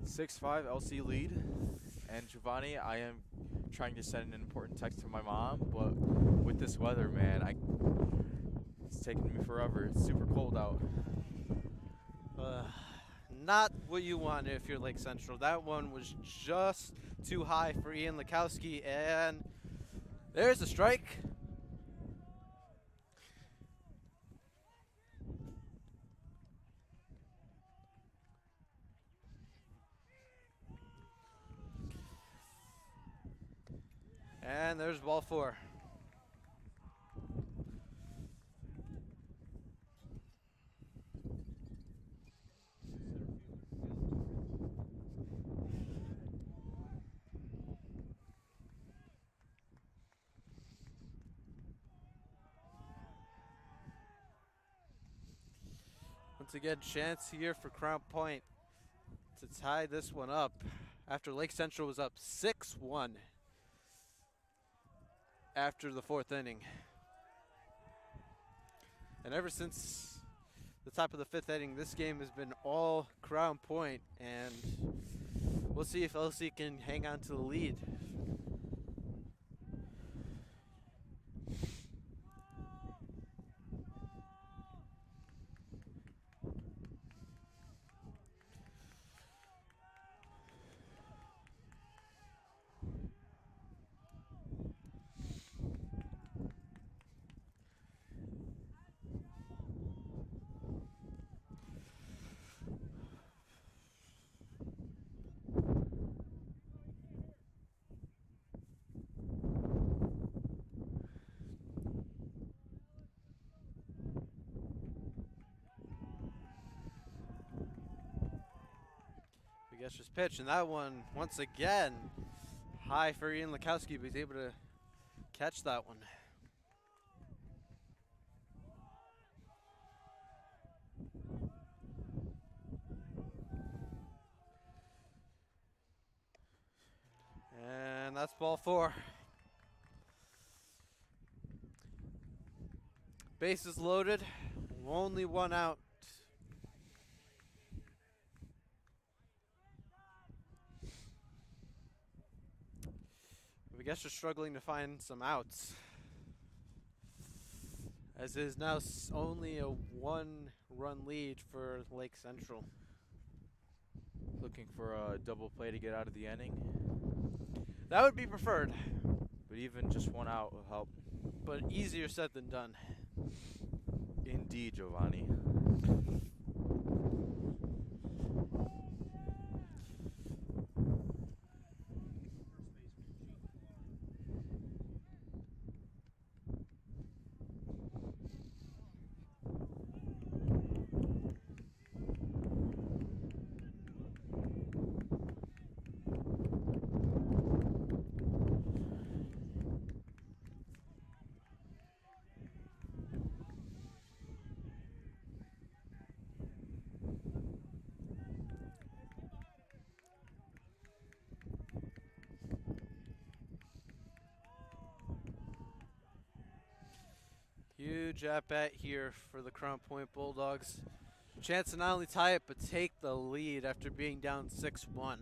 B: (6-5) LC lead. And Giovanni, I am trying to send an important text to my mom, but with this weather, man, it's taking me forever. It's super cold out.
A: Not what you want if you're Lake Central. That one was just too high for Ian Lakowski, and there's a strike. And there's ball 4. Once again, chance here for Crown Point to tie this one up after Lake Central was up 6-1 after the 4th inning. And ever since the top of the 5th inning, this game has been all Crown Point, and we'll see if LC can hang on to the lead. Begesha's pitch, and that one, once again, high for Ian Lakowski, but he's able to catch that one. And that's ball 4. Bases loaded, only 1 out. I guess you're struggling to find some outs, as it is now only a 1-run lead for Lake Central.
B: Looking for a double play to get out of the inning.
A: That would be preferred,
B: But even just 1 out will help.
A: but easier said than done.
B: Indeed, Giovanni.
A: Huge at bat here for the Crown Point Bulldogs. Chance to not only tie it, but take the lead after being down 6-1.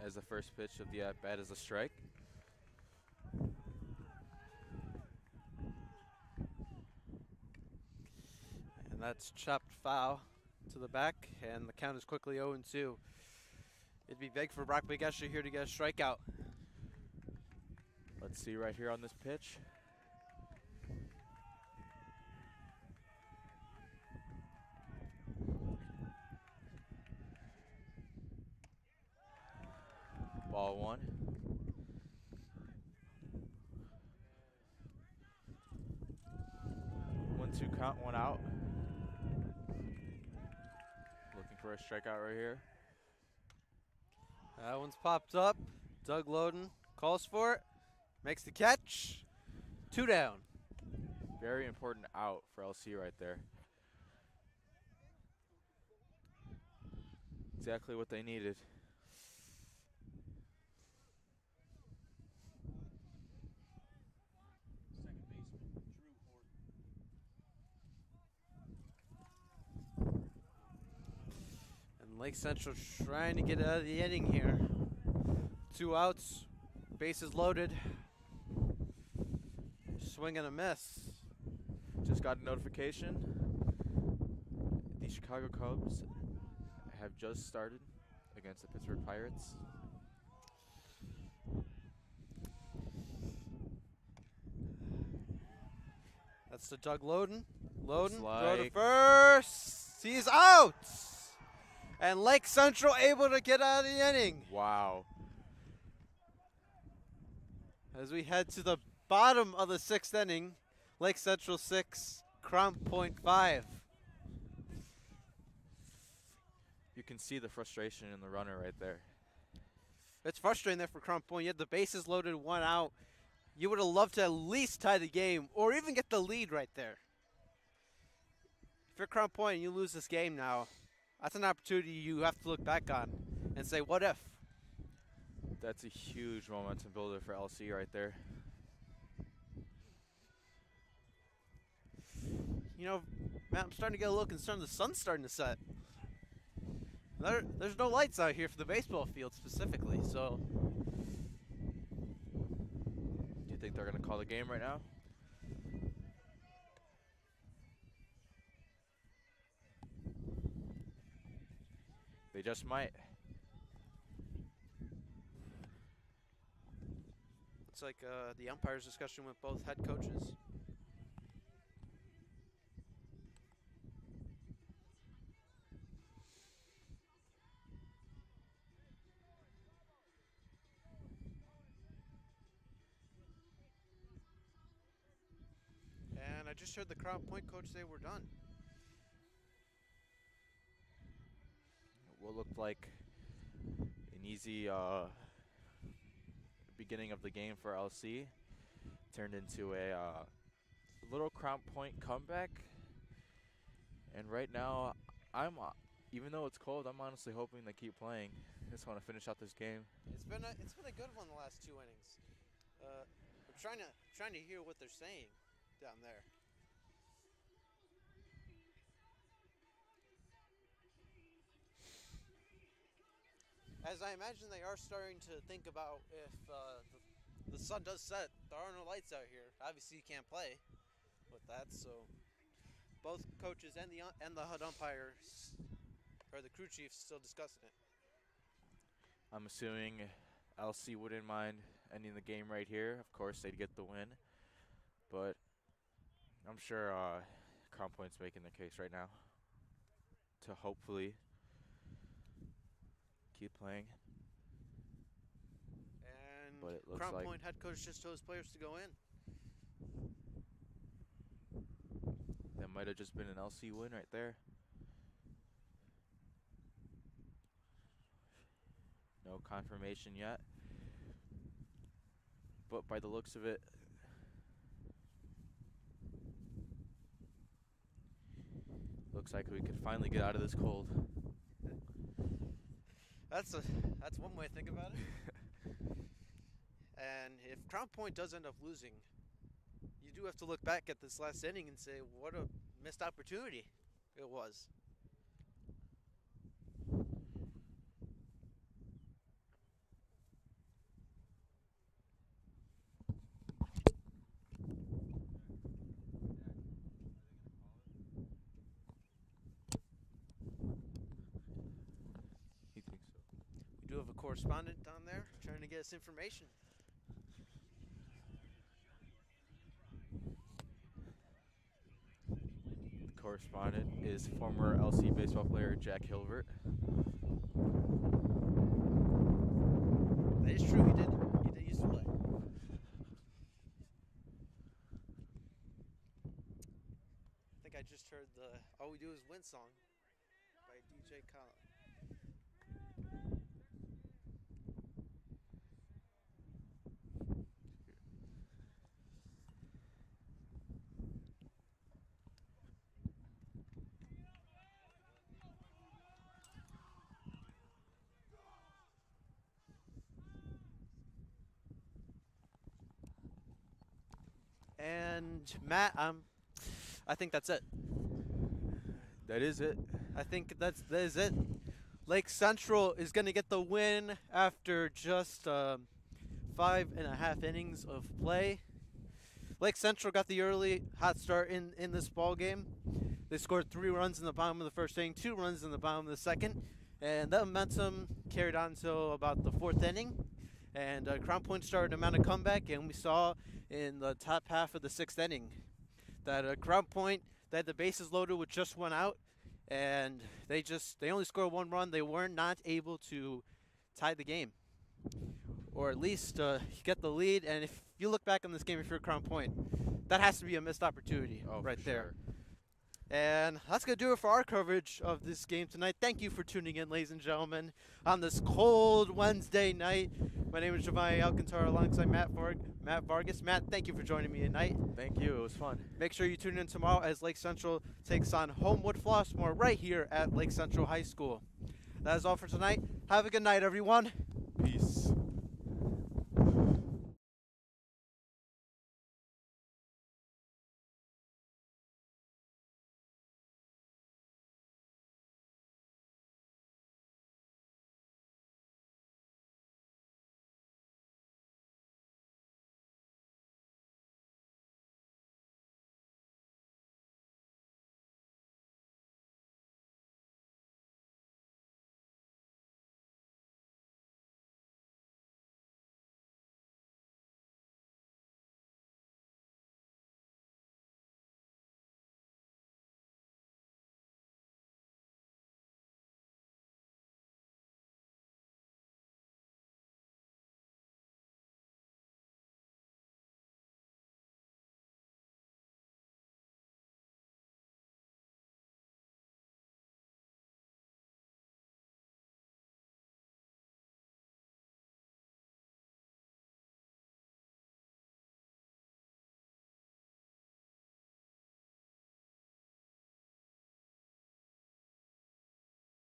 B: As the first pitch of the at bat is a strike.
A: And that's chopped foul to the back, and the count is quickly 0-2. It'd be big for Brock Begesha here to get a strikeout.
B: Let's see right here on this pitch. Ball one. 1-2 count, one out. Looking for a strikeout right here.
A: That one's popped up. Doug Loden calls for it, makes the catch. 2 down.
B: Very important out for LC right there. Exactly what they needed.
C: Second baseman, Drew Horton.
A: And Lake Central trying to get out of the inning here. 2 outs, bases loaded. Swing and a miss.
B: Just got a notification. The Chicago Cubs have just started against the Pittsburgh Pirates.
A: That's to Doug Loden. Loden,
B: Looks
A: throw to
B: like-
A: first. He's out. And Lake Central able to get out of the inning.
B: Wow.
A: As we head to the bottom of the 6th inning, Lake Central 6, Crown Point 5.
B: You can see the frustration in the runner right there.
A: It's frustrating there for Crown Point. You had the bases loaded, 1 out. You would have loved to at least tie the game or even get the lead right there. If you're Crown Point and you lose this game now, that's an opportunity you have to look back on and say, what if?
B: That's a huge momentum builder for LC right there.
A: You know, Matt, I'm starting to get a little concerned. The sun's starting to set. There's no lights out here for the baseball field specifically, so.
B: Do you think they're going to call the game right now? They just might.
A: It's like the umpires discussion with both head coaches. And I just heard the Crown Point coach say we're done.
B: What looked like an easy beginning of the game for LC turned into a little Crown Point comeback. And right now, even though it's cold, I'm honestly hoping they keep playing. I just want to finish out this game.
A: It's been a good one the last 2 innings. I'm trying to hear what they're saying down there. As I imagine they are starting to think about if the sun does set, there are no lights out here. Obviously, you can't play with that. So both coaches and the HUD umpires or the crew chiefs still discussing it.
B: I'm assuming LC wouldn't mind ending the game right here. Of course, they'd get the win. But I'm sure Crown Point's making the case right now to hopefully keep playing.
A: And
B: But it looks
A: Crown
B: like
A: Point head coach just told his players to go in.
B: that might have just been an LC win right there. No confirmation yet. But by the looks of it, looks like we could finally get out of this cold.
A: That's one way to think about it. And if Crown Point does end up losing, you do have to look back at this last inning and say what a missed opportunity it was.
B: He thinks so.
A: We do have a correspondent down there trying to get us information.
B: The correspondent is former LC baseball player Jack Hilbert.
A: That is true. He did used to play. I think I just heard the "All We Do Is Win" song by DJ Khaled. And Matt, I think that's it.
B: That is it.
A: I think that is it. Lake Central is going to get the win after just 5.5 innings of play. Lake Central got the early hot start in this ball game. They scored 3 runs in the bottom of the first inning, 2 runs in the bottom of the second, and that momentum carried on until about the 4th inning. And Crown Point started to mount a comeback, and we saw in the top half of the 6th inning that Crown Point, they had the bases loaded with just 1 out, and they only scored 1 run. They were not able to tie the game, or at least get the lead. And if you look back on this game, if you're Crown Point, that has to be a missed opportunity right there.
B: Sure.
A: And that's going to do it for our coverage of this game tonight. Thank you for tuning in, ladies and gentlemen, on this cold Wednesday night. My name is Giovanni Alcantara alongside Matt Vargas. Matt, thank you for joining me tonight.
B: Thank you. It was fun.
A: Make sure you tune in tomorrow as Lake Central takes on Homewood Flossmoor right here at Lake Central High School. That is all for tonight. Have a good night, everyone.
B: Peace.